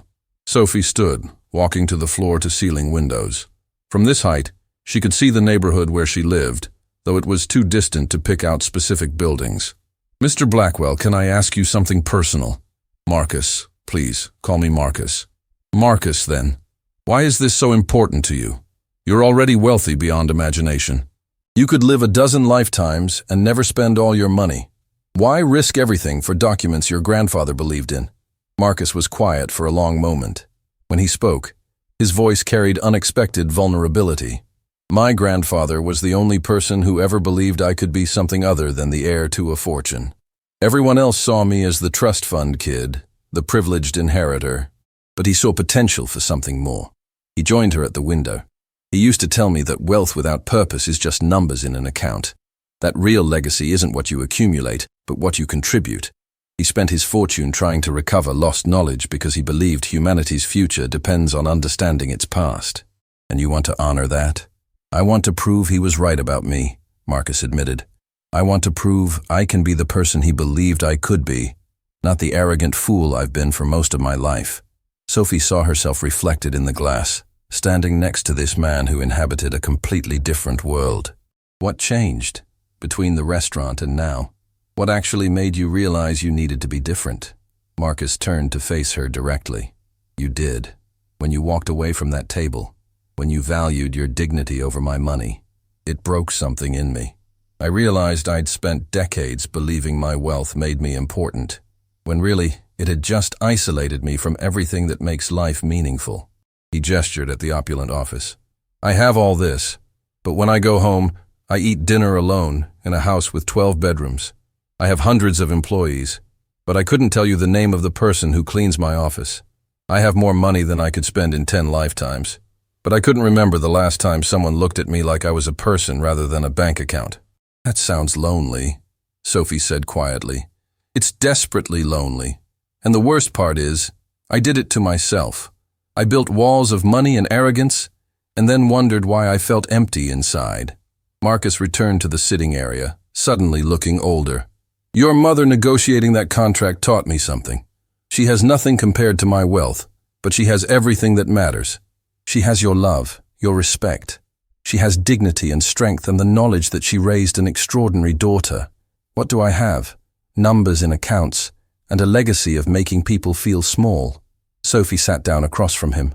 Sophie stood, walking to the floor-to-ceiling windows. From this height, she could see the neighborhood where she lived, though it was too distant to pick out specific buildings. Mr. Blackwell, can I ask you something personal? Marcus, please, call me Marcus. Marcus, then. Why is this so important to you? You're already wealthy beyond imagination. You could live a dozen lifetimes and never spend all your money. Why risk everything for documents your grandfather believed in? Marcus was quiet for a long moment. When he spoke, his voice carried unexpected vulnerability. My grandfather was the only person who ever believed I could be something other than the heir to a fortune. Everyone else saw me as the trust fund kid, the privileged inheritor, but he saw potential for something more. He joined her at the window. He used to tell me that wealth without purpose is just numbers in an account. That real legacy isn't what you accumulate, but what you contribute. He spent his fortune trying to recover lost knowledge because he believed humanity's future depends on understanding its past. And you want to honor that? I want to prove he was right about me, Marcus admitted. I want to prove I can be the person he believed I could be, not the arrogant fool I've been for most of my life. Sophie saw herself reflected in the glass, standing next to this man who inhabited a completely different world. What changed between the restaurant and now? What actually made you realize you needed to be different? Marcus turned to face her directly. You did. When you walked away from that table, when you valued your dignity over my money, it broke something in me. I realized I'd spent decades believing my wealth made me important, when really it had just isolated me from everything that makes life meaningful. He gestured at the opulent office. I have all this, but when I go home, I eat dinner alone in a house with 12 bedrooms. I have hundreds of employees, but I couldn't tell you the name of the person who cleans my office. I have more money than I could spend in 10 lifetimes, but I couldn't remember the last time someone looked at me like I was a person rather than a bank account. That sounds lonely, Sophie said quietly. It's desperately lonely. And the worst part is, I did it to myself. I built walls of money and arrogance, and then wondered why I felt empty inside. Marcus returned to the sitting area, suddenly looking older. Your mother negotiating that contract taught me something. She has nothing compared to my wealth, but she has everything that matters. She has your love, your respect. She has dignity and strength and the knowledge that she raised an extraordinary daughter. What do I have? Numbers in accounts, and a legacy of making people feel small. Sophie sat down across from him.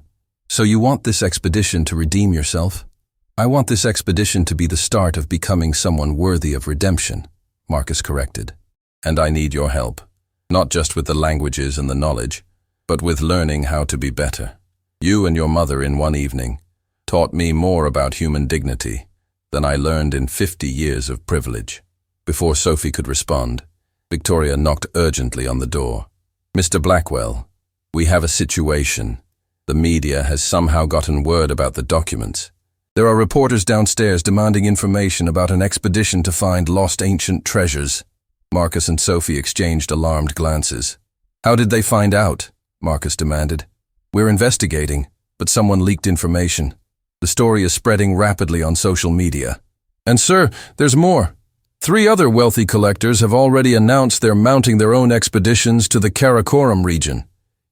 So you want this expedition to redeem yourself? I want this expedition to be the start of becoming someone worthy of redemption, Marcus corrected. And I need your help, not just with the languages and the knowledge, but with learning how to be better. You and your mother in one evening taught me more about human dignity than I learned in 50 years of privilege. Before Sophie could respond, Victoria knocked urgently on the door. Mr. Blackwell, we have a situation. The media has somehow gotten word about the documents. There are reporters downstairs demanding information about an expedition to find lost ancient treasures. Marcus and Sophie exchanged alarmed glances. How did they find out? Marcus demanded. We're investigating, but someone leaked information. The story is spreading rapidly on social media. And sir, there's more. 3 other wealthy collectors have already announced they're mounting their own expeditions to the Karakoram region.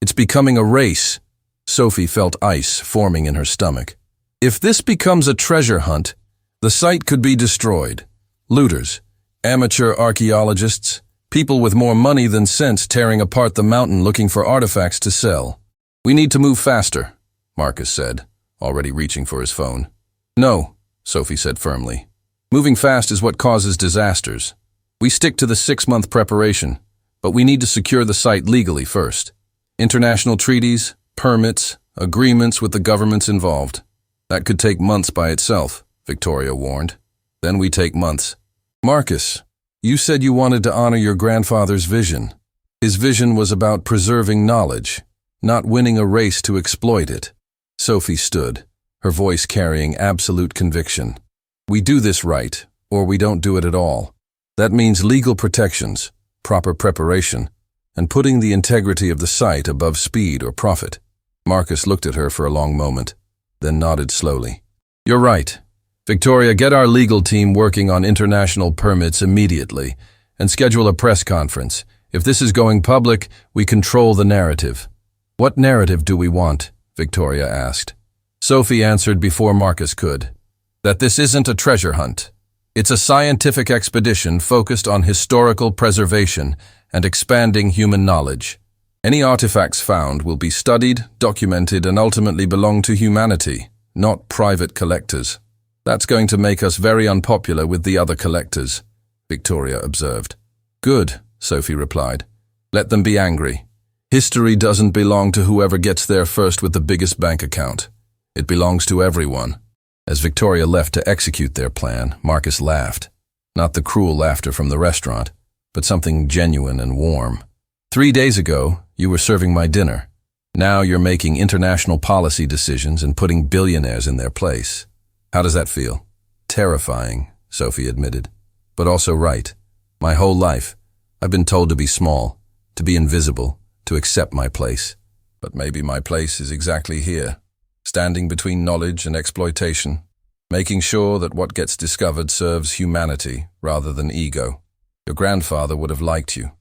It's becoming a race. Sophie felt ice forming in her stomach. If this becomes a treasure hunt, the site could be destroyed. Looters, amateur archaeologists, people with more money than sense tearing apart the mountain looking for artifacts to sell. We need to move faster, Marcus said, already reaching for his phone. No, Sophie said firmly. Moving fast is what causes disasters. We stick to the 6-month preparation, but we need to secure the site legally first. International treaties, permits, agreements with the governments involved. That could take months by itself, Victoria warned. Then we take months. Marcus, you said you wanted to honor your grandfather's vision. His vision was about preserving knowledge, not winning a race to exploit it. Sophie stood, her voice carrying absolute conviction. We do this right, or we don't do it at all. That means legal protections, proper preparation, and putting the integrity of the site above speed or profit. Marcus looked at her for a long moment, then nodded slowly. You're right. Victoria, get our legal team working on international permits immediately, and schedule a press conference. If this is going public, we control the narrative. What narrative do we want? Victoria asked. Sophie answered before Marcus could. That this isn't a treasure hunt. It's a scientific expedition focused on historical preservation and expanding human knowledge. Any artifacts found will be studied, documented, and ultimately belong to humanity, not private collectors. That's going to make us very unpopular with the other collectors, Victoria observed. Good, Sophie replied. Let them be angry. History doesn't belong to whoever gets there first with the biggest bank account. It belongs to everyone. As Victoria left to execute their plan, Marcus laughed. Not the cruel laughter from the restaurant, but something genuine and warm. 3 days ago, you were serving my dinner. Now you're making international policy decisions and putting billionaires in their place. How does that feel? Terrifying, Sophie admitted. But also right. My whole life, I've been told to be small, to be invisible, to accept my place. But maybe my place is exactly here, standing between knowledge and exploitation, making sure that what gets discovered serves humanity rather than ego. Your grandfather would have liked you,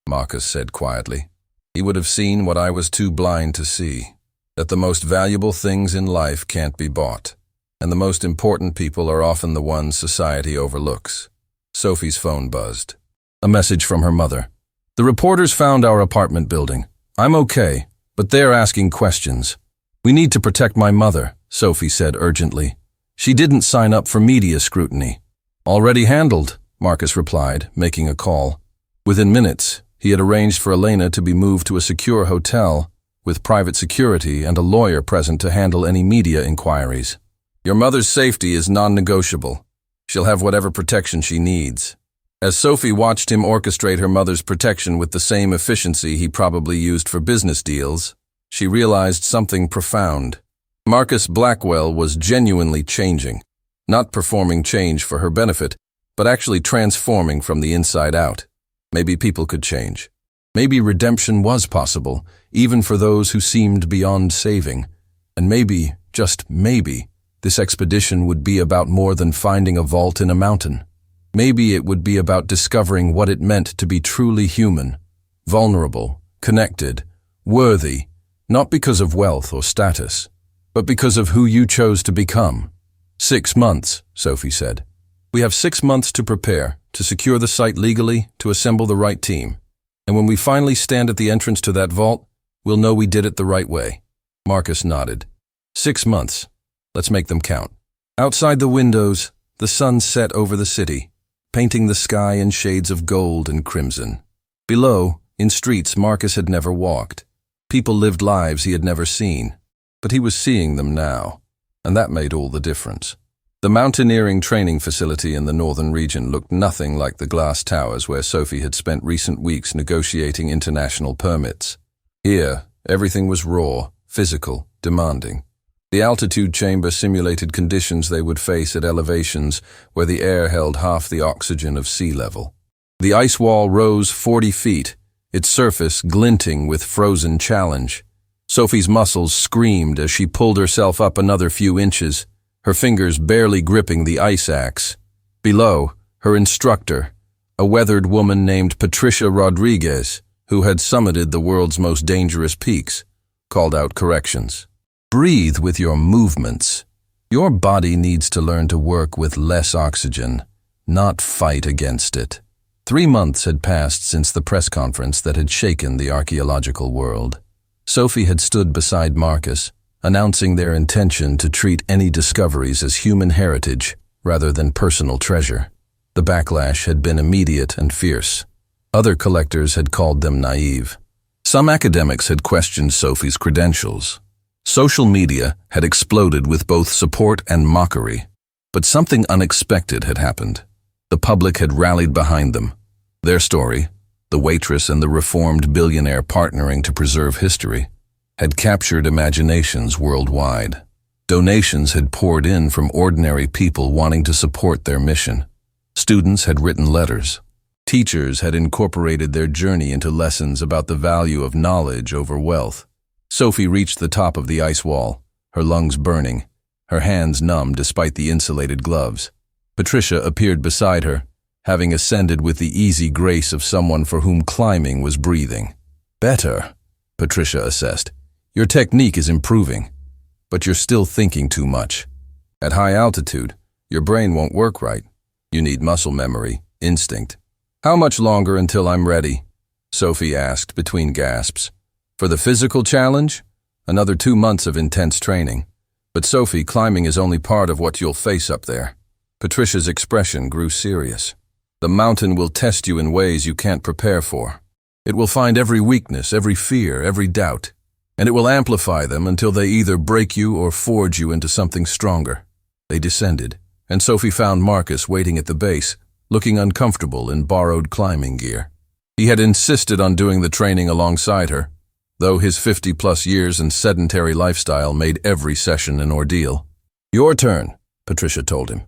Marcus said quietly. He would have seen what I was too blind to see, that the most valuable things in life can't be bought, and the most important people are often the ones society overlooks. Sophie's phone buzzed. A message from her mother. The reporters found our apartment building. I'm okay, but they're asking questions. We need to protect my mother, Sophie said urgently. She didn't sign up for media scrutiny. Already handled, Marcus replied, making a call. Within minutes, he had arranged for Elena to be moved to a secure hotel, with private security and a lawyer present to handle any media inquiries. Your mother's safety is non-negotiable. She'll have whatever protection she needs. As Sophie watched him orchestrate her mother's protection with the same efficiency he probably used for business deals, she realized something profound. Marcus Blackwell was genuinely changing, not performing change for her benefit, but actually transforming from the inside out. Maybe people could change. Maybe redemption was possible, even for those who seemed beyond saving. And maybe, just maybe, this expedition would be about more than finding a vault in a mountain. Maybe it would be about discovering what it meant to be truly human, vulnerable, connected, worthy, not because of wealth or status, but because of who you chose to become. 6 months, Sophie said. We have 6 months to prepare, to secure the site legally, to assemble the right team. And when we finally stand at the entrance to that vault, we'll know we did it the right way. Marcus nodded. 6 months. Let's make them count. Outside the windows, the sun set over the city, painting the sky in shades of gold and crimson. Below, in streets Marcus had never walked. People lived lives he had never seen, but he was seeing them now, and that made all the difference. The mountaineering training facility in the northern region looked nothing like the glass towers where Sophie had spent recent weeks negotiating international permits. Here, everything was raw, physical, demanding. The altitude chamber simulated conditions they would face at elevations where the air held half the oxygen of sea level. The ice wall rose 40 feet, its surface glinting with frozen challenge. Sophie's muscles screamed as she pulled herself up another few inches, her fingers barely gripping the ice axe. Below, her instructor, a weathered woman named Patricia Rodriguez, who had summited the world's most dangerous peaks, called out corrections. Breathe with your movements. Your body needs to learn to work with less oxygen, not fight against it. 3 months had passed since the press conference that had shaken the archaeological world. Sophie had stood beside Marcus, announcing their intention to treat any discoveries as human heritage rather than personal treasure. The backlash had been immediate and fierce. Other collectors had called them naive. Some academics had questioned Sophie's credentials. Social media had exploded with both support and mockery. But something unexpected had happened. The public had rallied behind them. Their story, the waitress and the reformed billionaire partnering to preserve history, had captured imaginations worldwide. Donations had poured in from ordinary people wanting to support their mission. Students had written letters. Teachers had incorporated their journey into lessons about the value of knowledge over wealth. Sophie reached the top of the ice wall, her lungs burning, her hands numb despite the insulated gloves. Patricia appeared beside her, having ascended with the easy grace of someone for whom climbing was breathing. Better, Patricia assessed. Your technique is improving, but you're still thinking too much. At high altitude, your brain won't work right. You need muscle memory, instinct. How much longer until I'm ready? Sophie asked between gasps. For the physical challenge, another 2 months of intense training. But Sophie, climbing is only part of what you'll face up there. Patricia's expression grew serious. The mountain will test you in ways you can't prepare for. It will find every weakness, every fear, every doubt, and it will amplify them until they either break you or forge you into something stronger. They descended, and Sophie found Marcus waiting at the base, looking uncomfortable in borrowed climbing gear. He had insisted on doing the training alongside her, though his 50-plus years and sedentary lifestyle made every session an ordeal. "Your turn," Patricia told him.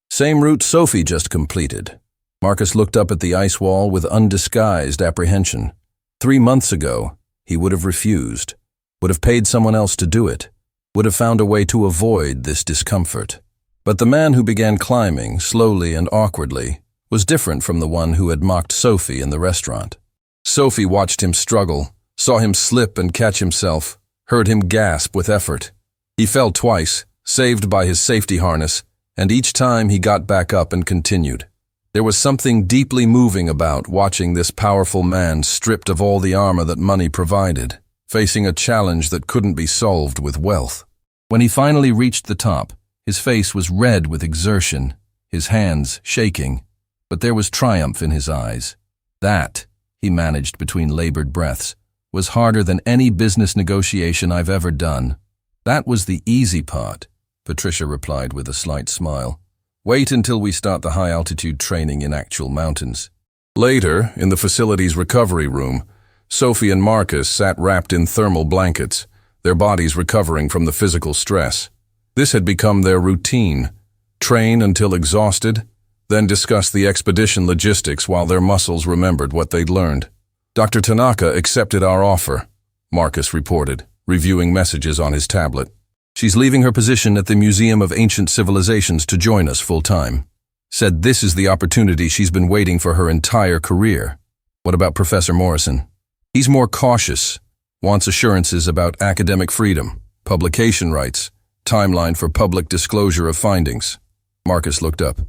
"Same route Sophie just completed." Marcus looked up at the ice wall with undisguised apprehension. 3 months ago, he would have refused, would have paid someone else to do it, would have found a way to avoid this discomfort. But the man who began climbing, slowly and awkwardly, was different from the one who had mocked Sophie in the restaurant. Sophie watched him struggle, saw him slip and catch himself, heard him gasp with effort. He fell twice, saved by his safety harness, and each time he got back up and continued. There was something deeply moving about watching this powerful man stripped of all the armor that money provided, facing a challenge that couldn't be solved with wealth. When he finally reached the top, his face was red with exertion, his hands shaking, but there was triumph in his eyes. That, he managed between labored breaths, was harder than any business negotiation I've ever done. "That was the easy part," Patricia replied with a slight smile. "Wait until we start the high-altitude training in actual mountains." Later, in the facility's recovery room, Sophie and Marcus sat wrapped in thermal blankets, their bodies recovering from the physical stress. This had become their routine: train until exhausted, then discuss the expedition logistics while their muscles remembered what they'd learned. "Dr. Tanaka accepted our offer," Marcus reported, reviewing messages on his tablet. "She's leaving her position at the Museum of Ancient Civilizations to join us full-time. Said this is the opportunity she's been waiting for her entire career." "What about Professor Morrison?" "He's more cautious, wants assurances about academic freedom, publication rights, timeline for public disclosure of findings." Marcus looked up.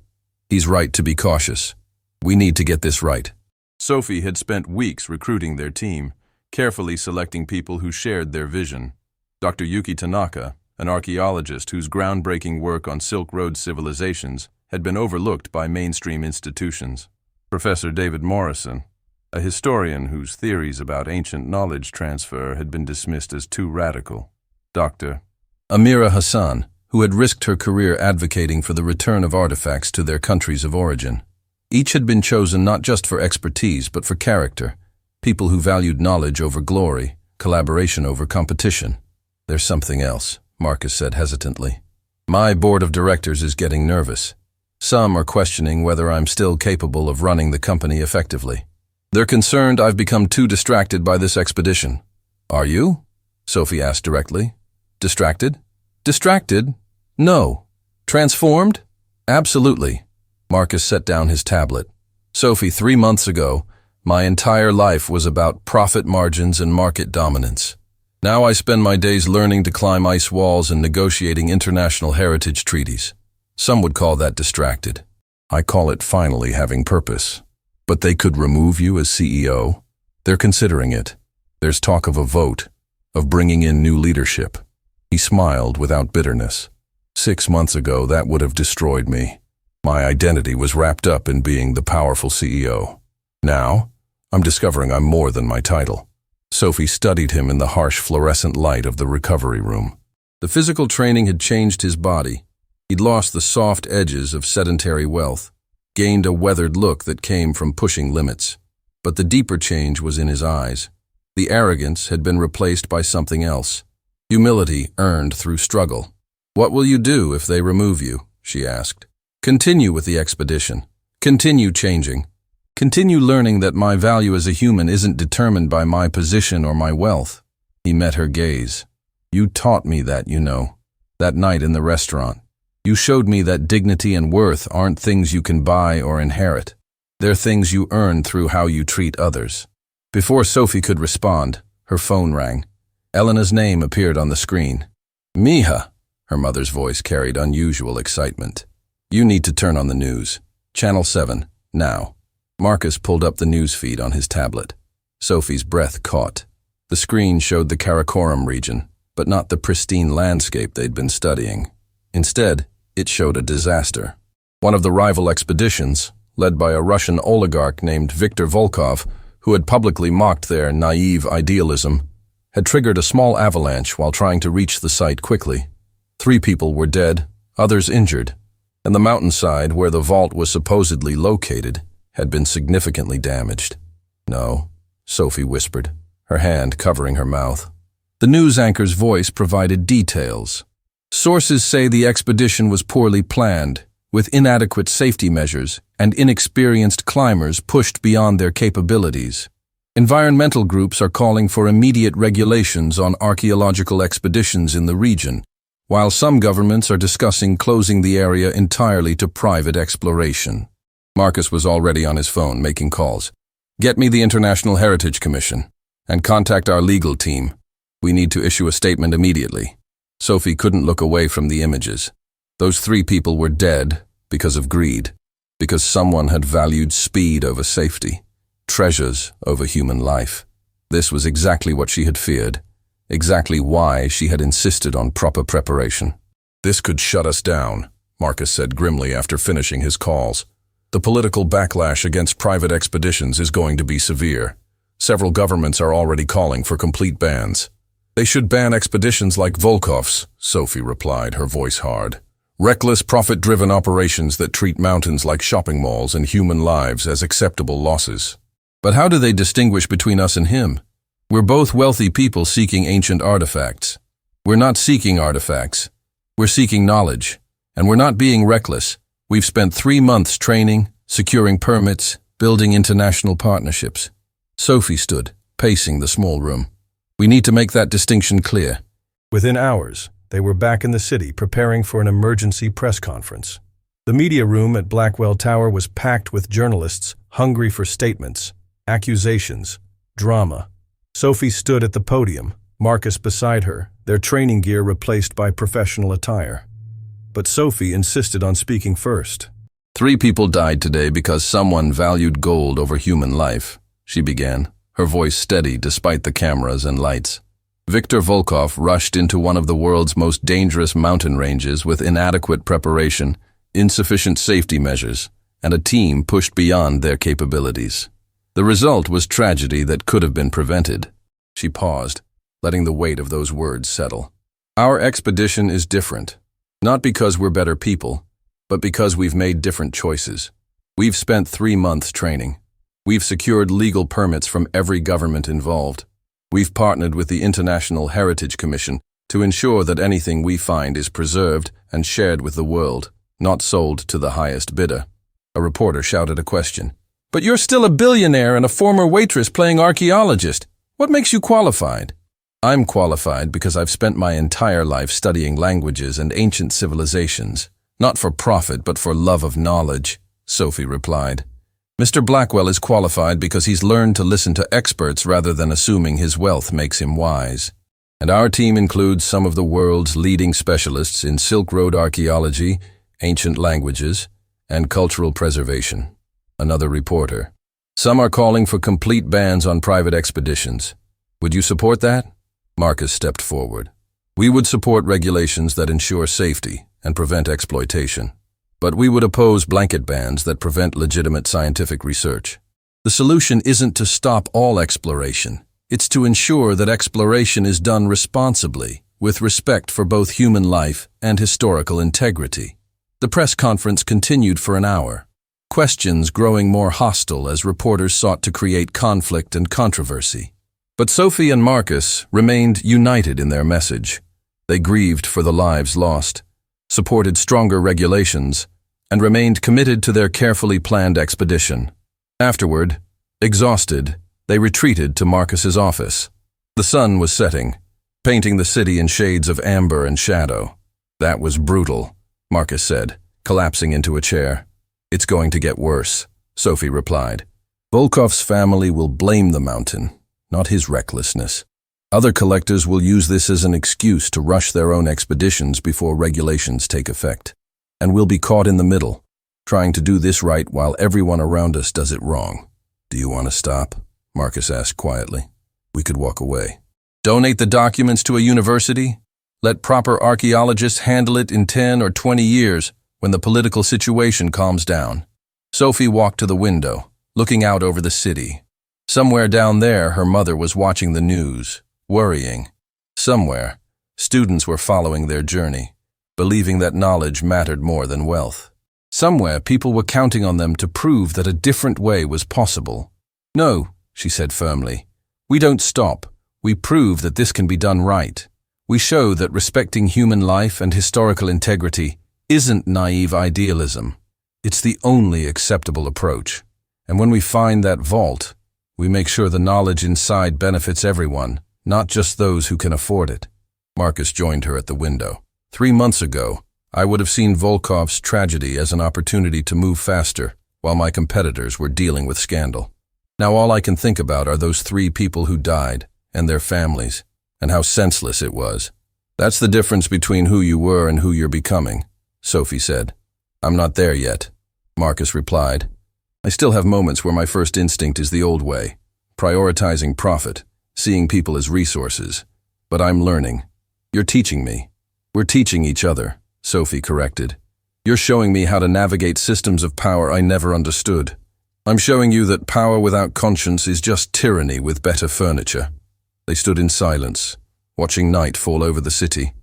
"He's right to be cautious. We need to get this right." Sophie had spent weeks recruiting their team, carefully selecting people who shared their vision. Dr. Yuki Tanaka, an archaeologist whose groundbreaking work on Silk Road civilizations had been overlooked by mainstream institutions. Professor David Morrison, a historian whose theories about ancient knowledge transfer had been dismissed as too radical. Dr. Amira Hassan, who had risked her career advocating for the return of artifacts to their countries of origin. Each had been chosen not just for expertise but for character, people who valued knowledge over glory, collaboration over competition. "There's something else," Marcus said hesitantly. "My board of directors is getting nervous. Some are questioning whether I'm still capable of running the company effectively. They're concerned I've become too distracted by this expedition." "Are you?" Sophie asked directly. "Distracted?" "Distracted? No. Transformed? Absolutely." Marcus set down his tablet. "Sophie, 3 months ago, my entire life was about profit margins and market dominance. Now I spend my days learning to climb ice walls and negotiating international heritage treaties. Some would call that distracted. I call it finally having purpose. But they could remove you as CEO? They're considering it. There's talk of a vote, of bringing in new leadership." He smiled without bitterness. 6 months ago, that would have destroyed me. My identity was wrapped up in being the powerful CEO. Now, I'm discovering I'm more than my title. Sophie studied him in the harsh fluorescent light of the recovery room. The physical training had changed his body. He'd lost the soft edges of sedentary wealth, gained a weathered look that came from pushing limits. But the deeper change was in his eyes. The arrogance had been replaced by something else. Humility earned through struggle. "What will you do if they remove you?" she asked. "Continue with the expedition. Continue changing. Continue learning that my value as a human isn't determined by my position or my wealth." He met her gaze. "You taught me that, you know. That night in the restaurant. You showed me that dignity and worth aren't things you can buy or inherit. They're things you earn through how you treat others." Before Sophie could respond, her phone rang. Elena's name appeared on the screen. "Mija," her mother's voice carried unusual excitement. "You need to turn on the news. Channel 7, now." Marcus pulled up the news feed on his tablet. Sophie's breath caught. The screen showed the Karakoram region, but not the pristine landscape they'd been studying. Instead, it showed a disaster. One of the rival expeditions, led by a Russian oligarch named Viktor Volkov, who had publicly mocked their naive idealism, had triggered a small avalanche while trying to reach the site quickly. 3 people were dead, others injured, and the mountainside where the vault was supposedly located had been significantly damaged. "No," Sophie whispered, her hand covering her mouth. The news anchor's voice provided details. "Sources say the expedition was poorly planned, with inadequate safety measures and inexperienced climbers pushed beyond their capabilities. Environmental groups are calling for immediate regulations on archaeological expeditions in the region, while some governments are discussing closing the area entirely to private exploration." Marcus was already on his phone making calls. "Get me the International Heritage Commission, and contact our legal team. We need to issue a statement immediately." Sophie couldn't look away from the images. Those 3 people were dead because of greed, because someone had valued speed over safety, treasures over human life. This was exactly what she had feared, exactly why she had insisted on proper preparation. "This could shut us down," Marcus said grimly after finishing his calls. "The political backlash against private expeditions is going to be severe. Several governments are already calling for complete bans." "They should ban expeditions like Volkov's," Sophie replied, her voice hard. "Reckless, profit-driven operations that treat mountains like shopping malls and human lives as acceptable losses." "But how do they distinguish between us and him? We're both wealthy people seeking ancient artifacts. We're not seeking artifacts. We're seeking knowledge. And we're not being reckless. We've spent 3 months training, securing permits, building international partnerships." Sophie stood, pacing the small room. "We need to make that distinction clear." Within hours, they were back in the city preparing for an emergency press conference. The media room at Blackwell Tower was packed with journalists hungry for statements, accusations, drama. Sophie stood at the podium, Marcus beside her, their training gear replaced by professional attire. But Sophie insisted on speaking first. 3 people died today because someone valued gold over human life," she began, her voice steady despite the cameras and lights. "Viktor Volkov rushed into one of the world's most dangerous mountain ranges with inadequate preparation, insufficient safety measures, and a team pushed beyond their capabilities. The result was tragedy that could have been prevented." She paused, letting the weight of those words settle. "Our expedition is different, not because we're better people, but because we've made different choices. We've spent 3 months training. We've secured legal permits from every government involved. We've partnered with the International Heritage Commission to ensure that anything we find is preserved and shared with the world, not sold to the highest bidder." A reporter shouted a question. "But you're still a billionaire and a former waitress playing archaeologist. What makes you qualified?" "I'm qualified because I've spent my entire life studying languages and ancient civilizations, not for profit but for love of knowledge," Sophie replied. "Mr. Blackwell is qualified because he's learned to listen to experts rather than assuming his wealth makes him wise. And our team includes some of the world's leading specialists in Silk Road archaeology, ancient languages, and cultural preservation." Another reporter. "Some are calling for complete bans on private expeditions. Would you support that?" Marcus stepped forward. "We would support regulations that ensure safety and prevent exploitation. But we would oppose blanket bans that prevent legitimate scientific research. The solution isn't to stop all exploration. It's to ensure that exploration is done responsibly, with respect for both human life and historical integrity." The press conference continued for an hour, questions growing more hostile as reporters sought to create conflict and controversy. But Sophie and Marcus remained united in their message. They grieved for the lives lost, supported stronger regulations, and remained committed to their carefully planned expedition. Afterward, exhausted, they retreated to Marcus's office. The sun was setting, painting the city in shades of amber and shadow. "That was brutal," Marcus said, collapsing into a chair. "It's going to get worse," Sophie replied. "Volkov's family will blame the mountain, not his recklessness. Other collectors will use this as an excuse to rush their own expeditions before regulations take effect. And we'll be caught in the middle, trying to do this right while everyone around us does it wrong." "Do you want to stop?" Marcus asked quietly. "We could walk away." "Donate the documents to a university? Let proper archaeologists handle it in 10 or 20 years when the political situation calms down." Sophie walked to the window, looking out over the city. Somewhere down there, her mother was watching the news, worrying. Somewhere, students were following their journey, believing that knowledge mattered more than wealth. Somewhere, people were counting on them to prove that a different way was possible. "No," she said firmly. "We don't stop. We prove that this can be done right. We show that respecting human life and historical integrity isn't naive idealism. It's the only acceptable approach. And when we find that vault, we make sure the knowledge inside benefits everyone, not just those who can afford it." Marcus joined her at the window. 3 months ago, I would have seen Volkov's tragedy as an opportunity to move faster, while my competitors were dealing with scandal. Now all I can think about are those 3 people who died, and their families, and how senseless it was. "That's the difference between who you were and who you're becoming," Sophie said. "I'm not there yet," Marcus replied. "I still have moments where my first instinct is the old way, prioritizing profit, seeing people as resources. But I'm learning. You're teaching me. We're teaching each other," Sophie corrected. "You're showing me how to navigate systems of power I never understood. I'm showing you that power without conscience is just tyranny with better furniture." They stood in silence, watching night fall over the city.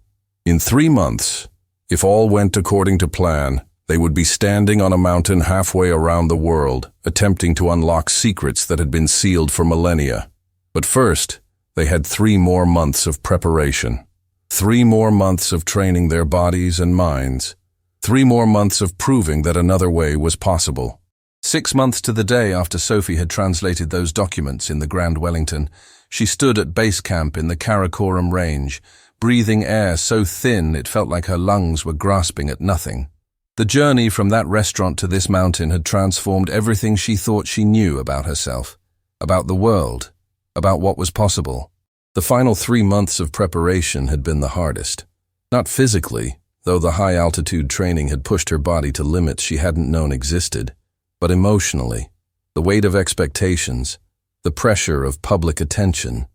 In 3 months, if all went according to plan, they would be standing on a mountain halfway around the world, attempting to unlock secrets that had been sealed for millennia. But first, they had 3 more months of preparation. 3 more months of training their bodies and minds. 3 more months of proving that another way was possible. 6 months to the day after Sophie had translated those documents in the Grand Wellington, she stood at base camp in the Karakoram Range, breathing air so thin it felt like her lungs were grasping at nothing. The journey from that restaurant to this mountain had transformed everything she thought she knew about herself, about the world, about what was possible. The final 3 months of preparation had been the hardest. Not physically, though the high-altitude training had pushed her body to limits she hadn't known existed, but emotionally, the weight of expectations, the pressure of public attention,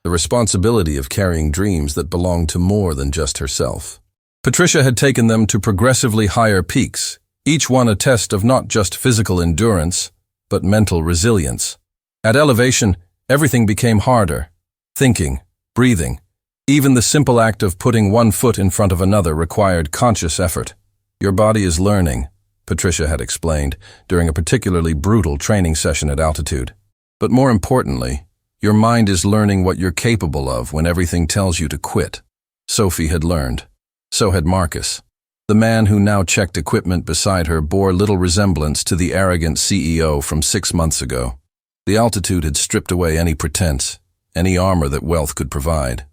the responsibility of carrying dreams that belonged to more than just herself. Patricia had taken them to progressively higher peaks, each one a test of not just physical endurance, but mental resilience. At elevation, everything became harder. Thinking, breathing, even the simple act of putting one foot in front of another required conscious effort. "Your body is learning," Patricia had explained during a particularly brutal training session at altitude. "But more importantly, your mind is learning what you're capable of when everything tells you to quit." Sophie had learned. So had Marcus. The man who now checked equipment beside her bore little resemblance to the arrogant CEO from 6 months ago. The altitude had stripped away any pretense, any armor that wealth could provide.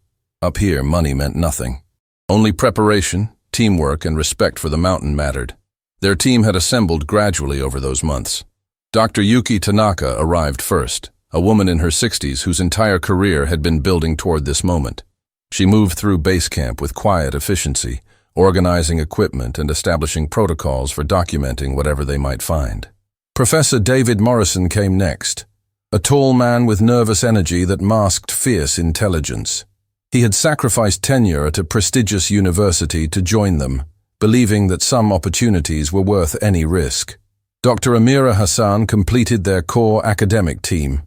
Up here, money meant nothing. Only preparation, teamwork, and respect for the mountain mattered. Their team had assembled gradually over those months. Dr. Yuki Tanaka arrived first, a woman in her 60s whose entire career had been building toward this moment. She moved through base camp with quiet efficiency, organizing equipment and establishing protocols for documenting whatever they might find. Professor David Morrison came next, a tall man with nervous energy that masked fierce intelligence. He had sacrificed tenure at a prestigious university to join them, believing that some opportunities were worth any risk. Dr. Amira Hassan completed their core academic team.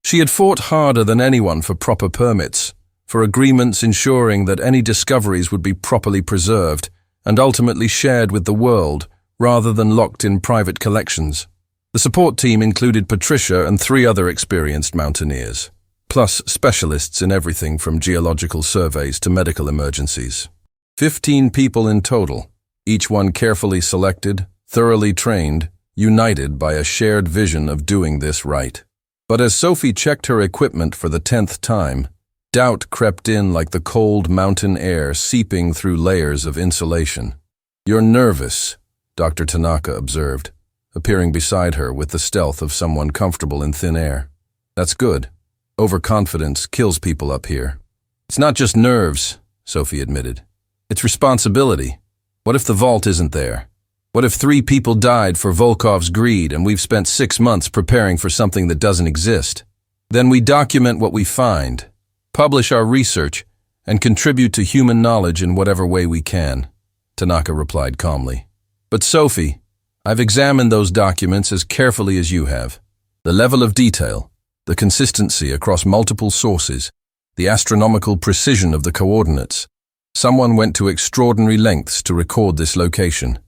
She had fought harder than anyone for proper permits, for agreements ensuring that any discoveries would be properly preserved and ultimately shared with the world rather than locked in private collections. The support team included Patricia and 3 other experienced mountaineers, plus specialists in everything from geological surveys to medical emergencies. 15 people in total, each one carefully selected, thoroughly trained, united by a shared vision of doing this right. But as Sophie checked her equipment for the 10th time, doubt crept in like the cold mountain air seeping through layers of insulation. "You're nervous," Dr. Tanaka observed, appearing beside her with the stealth of someone comfortable in thin air. "That's good. Overconfidence kills people up here." "It's not just nerves," Sophie admitted. "It's responsibility. What if the vault isn't there? What if 3 people died for Volkov's greed and we've spent 6 months preparing for something that doesn't exist? Then we document what we find, publish our research, and contribute to human knowledge in whatever way we can," Tanaka replied calmly. "But Sophie, I've examined those documents as carefully as you have. The level of detail, The consistency across multiple sources, the astronomical precision of the coordinates. Someone went to extraordinary lengths to record this location.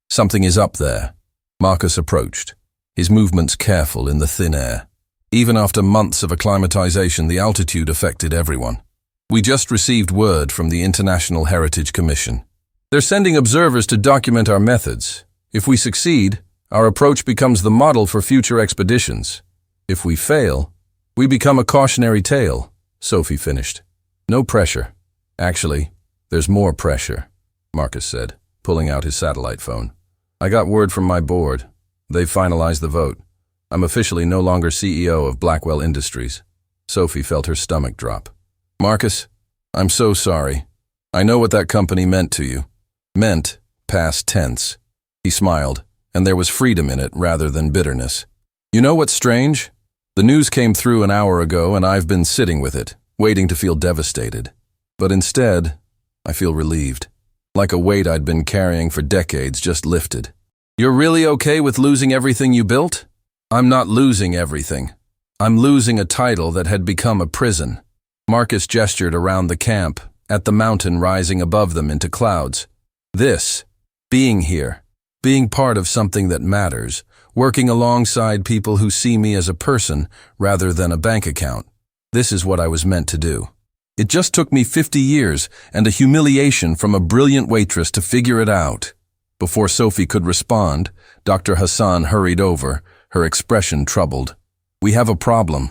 Something is up there. Marcus approached, his movements careful in the thin air. Even after months of acclimatization, the altitude affected everyone. We just received word from the International Heritage Commission. They're sending observers to document our methods. If we succeed, our approach becomes the model for future expeditions. If we fail, we become a cautionary tale, Sophie finished. No pressure. Actually, there's more pressure, Marcus said, pulling out his satellite phone. I got word from my board. They've finalized the vote. I'm officially no longer CEO of Blackwell Industries. Sophie felt her stomach drop. Marcus, I'm so sorry. I know what that company meant to you. Meant, past tense. He smiled, and there was freedom in it rather than bitterness. You know what's strange? The news came through an hour ago and I've been sitting with it, waiting to feel devastated. But instead, I feel relieved. Like a weight I'd been carrying for decades just lifted. You're really okay with losing everything you built? I'm not losing everything. I'm losing a title that had become a prison. Marcus gestured around the camp, at the mountain rising above them into clouds. This, being here, being part of something that matters, working alongside people who see me as a person rather than a bank account. This is what I was meant to do. It just took me 50 years and a humiliation from a brilliant waitress to figure it out. Before Sophie could respond, Dr. Hassan hurried over, her expression troubled. We have a problem.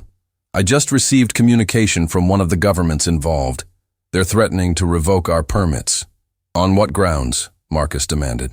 I just received communication from one of the governments involved. They're threatening to revoke our permits. On what grounds? Marcus demanded.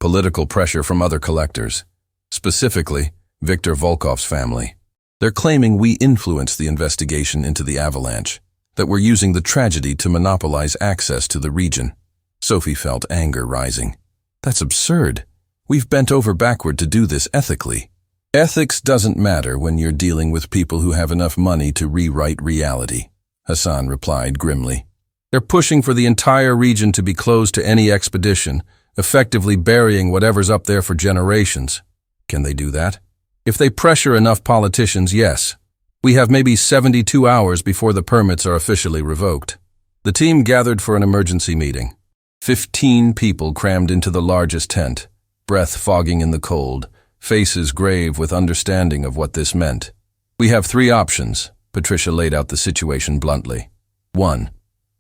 Political pressure from other collectors. Specifically, Viktor Volkov's family. They're claiming we influenced the investigation into the avalanche, that we're using the tragedy to monopolize access to the region. Sophie felt anger rising. That's absurd. We've bent over backward to do this ethically. Ethics doesn't matter when you're dealing with people who have enough money to rewrite reality, Hassan replied grimly. They're pushing for the entire region to be closed to any expedition, effectively burying whatever's up there for generations. Can they do that? If they pressure enough politicians, yes. We have maybe 72 hours before the permits are officially revoked. The team gathered for an emergency meeting. 15 people crammed into the largest tent, breath fogging in the cold, faces grave with understanding of what this meant. We have 3 options, Patricia laid out the situation bluntly. 1.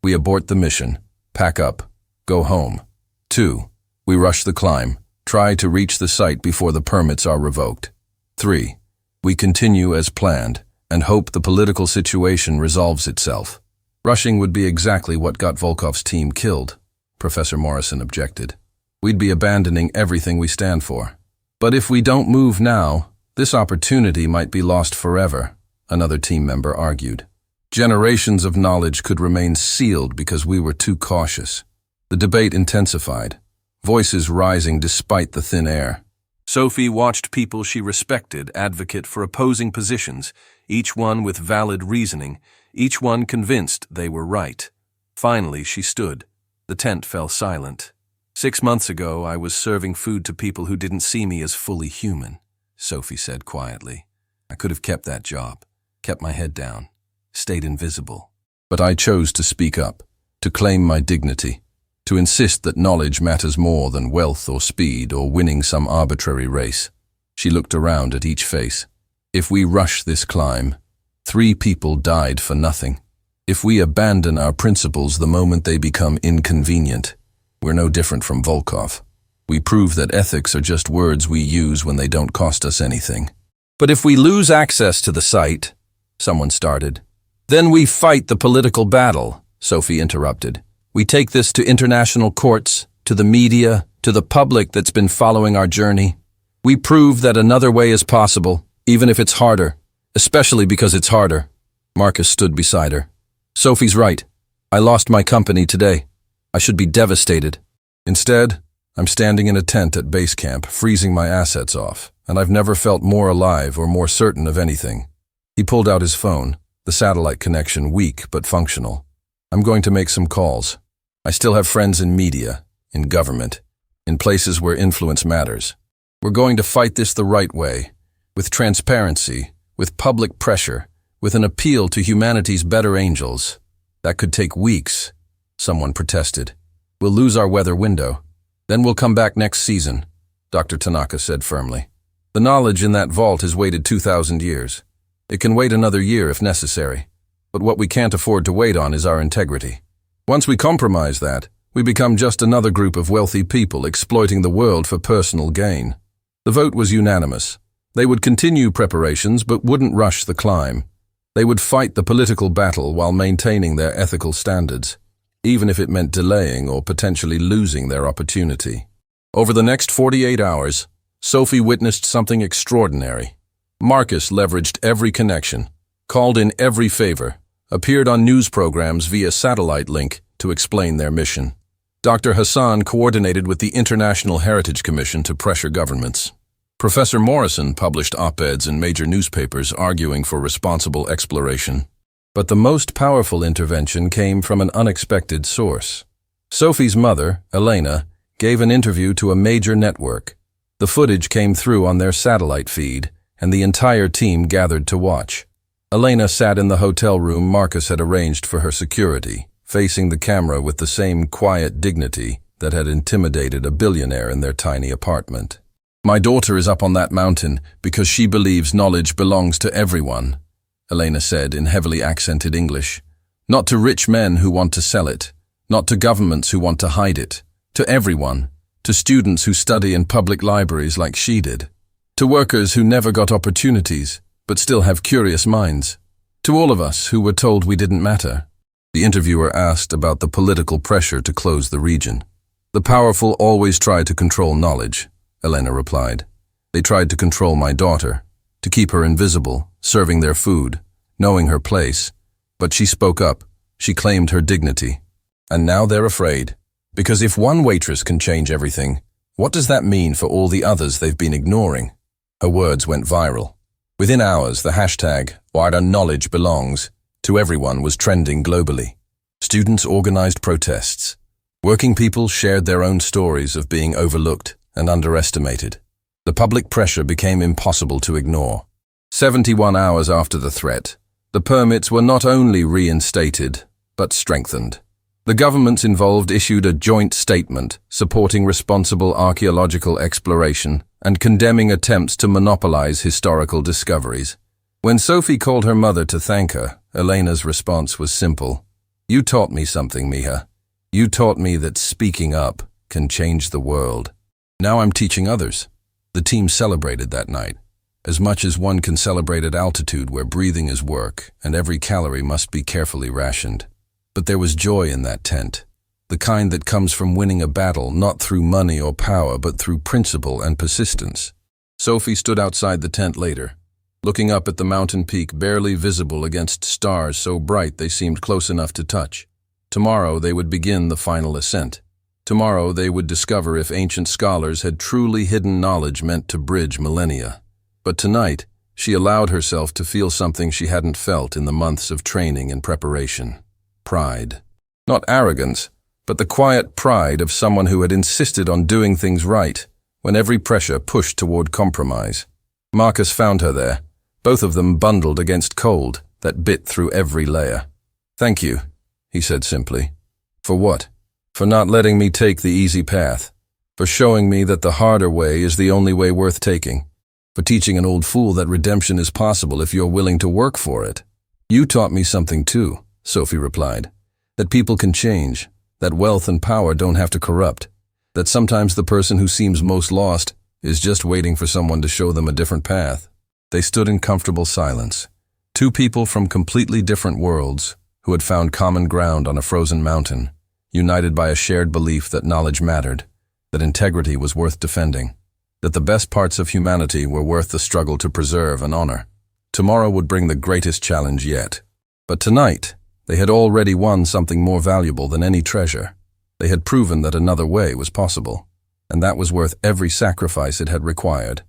We abort the mission, pack up, go home. 2. We rush the climb, try to reach the site before the permits are revoked. 3. We continue as planned and hope the political situation resolves itself. Rushing would be exactly what got Volkov's team killed, Professor Morrison objected. We'd be abandoning everything we stand for. But if we don't move now, this opportunity might be lost forever, another team member argued. Generations of knowledge could remain sealed because we were too cautious. The debate intensified, voices rising despite the thin air. Sophie watched people she respected advocate for opposing positions, each one with valid reasoning, each one convinced they were right. Finally, she stood. The tent fell silent. 6 months ago, I was serving food to people who didn't see me as fully human, Sophie said quietly. I could have kept that job, kept my head down, stayed invisible. But I chose to speak up, to claim my dignity, to insist that knowledge matters more than wealth or speed or winning some arbitrary race. She looked around at each face. If we rush this climb, 3 people died for nothing. If we abandon our principles the moment they become inconvenient, we're no different from Volkov. We prove that ethics are just words we use when they don't cost us anything. But if we lose access to the site, someone started, then we fight the political battle, Sophie interrupted. We take this to international courts, to the media, to the public that's been following our journey. We prove that another way is possible, even if it's harder, especially because it's harder. Marcus stood beside her. Sophie's right. I lost my company today. I should be devastated. Instead, I'm standing in a tent at base camp, freezing my assets off, and I've never felt more alive or more certain of anything. He pulled out his phone, the satellite connection weak but functional. I'm going to make some calls. I still have friends in media, in government, in places where influence matters. We're going to fight this the right way, with transparency, with public pressure, with an appeal to humanity's better angels. That could take weeks, someone protested. We'll lose our weather window. Then we'll come back next season, Dr. Tanaka said firmly. The knowledge in that vault has waited 2,000 years. It can wait another year if necessary. But what we can't afford to wait on is our integrity. Once we compromise that, we become just another group of wealthy people exploiting the world for personal gain. The vote was unanimous. They would continue preparations but wouldn't rush the climb. They would fight the political battle while maintaining their ethical standards, even if it meant delaying or potentially losing their opportunity. Over the next 48 hours, Sophie witnessed something extraordinary. Marcus leveraged every connection, called in every favor, appeared on news programs via satellite link to explain their mission. Dr. Hassan coordinated with the International Heritage Commission to pressure governments. Professor Morrison published op-eds in major newspapers arguing for responsible exploration. But the most powerful intervention came from an unexpected source. Sophie's mother, Elena, gave an interview to a major network. The footage came through on their satellite feed, and the entire team gathered to watch. Elena sat in the hotel room Marcus had arranged for her security, facing the camera with the same quiet dignity that had intimidated a billionaire in their tiny apartment. My daughter is up on that mountain because she believes knowledge belongs to everyone, Elena said in heavily accented English. Not to rich men who want to sell it, not to governments who want to hide it, to everyone, to students who study in public libraries like she did, to workers who never got opportunities but still have curious minds, to all of us who were told we didn't matter. The interviewer asked about the political pressure to close the region. The powerful always try to control knowledge, Elena replied. They tried to control my daughter, to keep her invisible, serving their food, knowing her place. But she spoke up. She claimed her dignity. And now they're afraid. Because if one waitress can change everything, what does that mean for all the others they've been ignoring? Her words went viral. Within hours, the hashtag #WhereKnowledgeBelongs to everyone was trending globally. Students organized protests. Working people shared their own stories of being overlooked and underestimated. The public pressure became impossible to ignore. 71 hours after the threat, the permits were not only reinstated, but strengthened. The governments involved issued a joint statement supporting responsible archaeological exploration and condemning attempts to monopolize historical discoveries. When Sophie called her mother to thank her, Elena's response was simple. You taught me something, Mija. You taught me that speaking up can change the world. Now I'm teaching others. The team celebrated that night, as much as one can celebrate at altitude where breathing is work and every calorie must be carefully rationed. But there was joy in that tent, the kind that comes from winning a battle not through money or power but through principle and persistence. Sophie stood outside the tent later, looking up at the mountain peak barely visible against stars so bright they seemed close enough to touch. Tomorrow they would begin the final ascent. Tomorrow they would discover if ancient scholars had truly hidden knowledge meant to bridge millennia. But tonight, she allowed herself to feel something she hadn't felt in the months of training and preparation. Pride. Not arrogance, but the quiet pride of someone who had insisted on doing things right when every pressure pushed toward compromise. Marcus found her there, both of them bundled against cold that bit through every layer. Thank you, he said simply. For what? For not letting me take the easy path. For showing me that the harder way is the only way worth taking. For teaching an old fool that redemption is possible if you're willing to work for it. You taught me something too, Sophie replied. That people can change, that wealth and power don't have to corrupt, that sometimes the person who seems most lost is just waiting for someone to show them a different path. They stood in comfortable silence. Two people from completely different worlds who had found common ground on a frozen mountain, united by a shared belief that knowledge mattered, that integrity was worth defending, that the best parts of humanity were worth the struggle to preserve and honor. Tomorrow would bring the greatest challenge yet. But tonight, they had already won something more valuable than any treasure. They had proven that another way was possible, and that was worth every sacrifice it had required.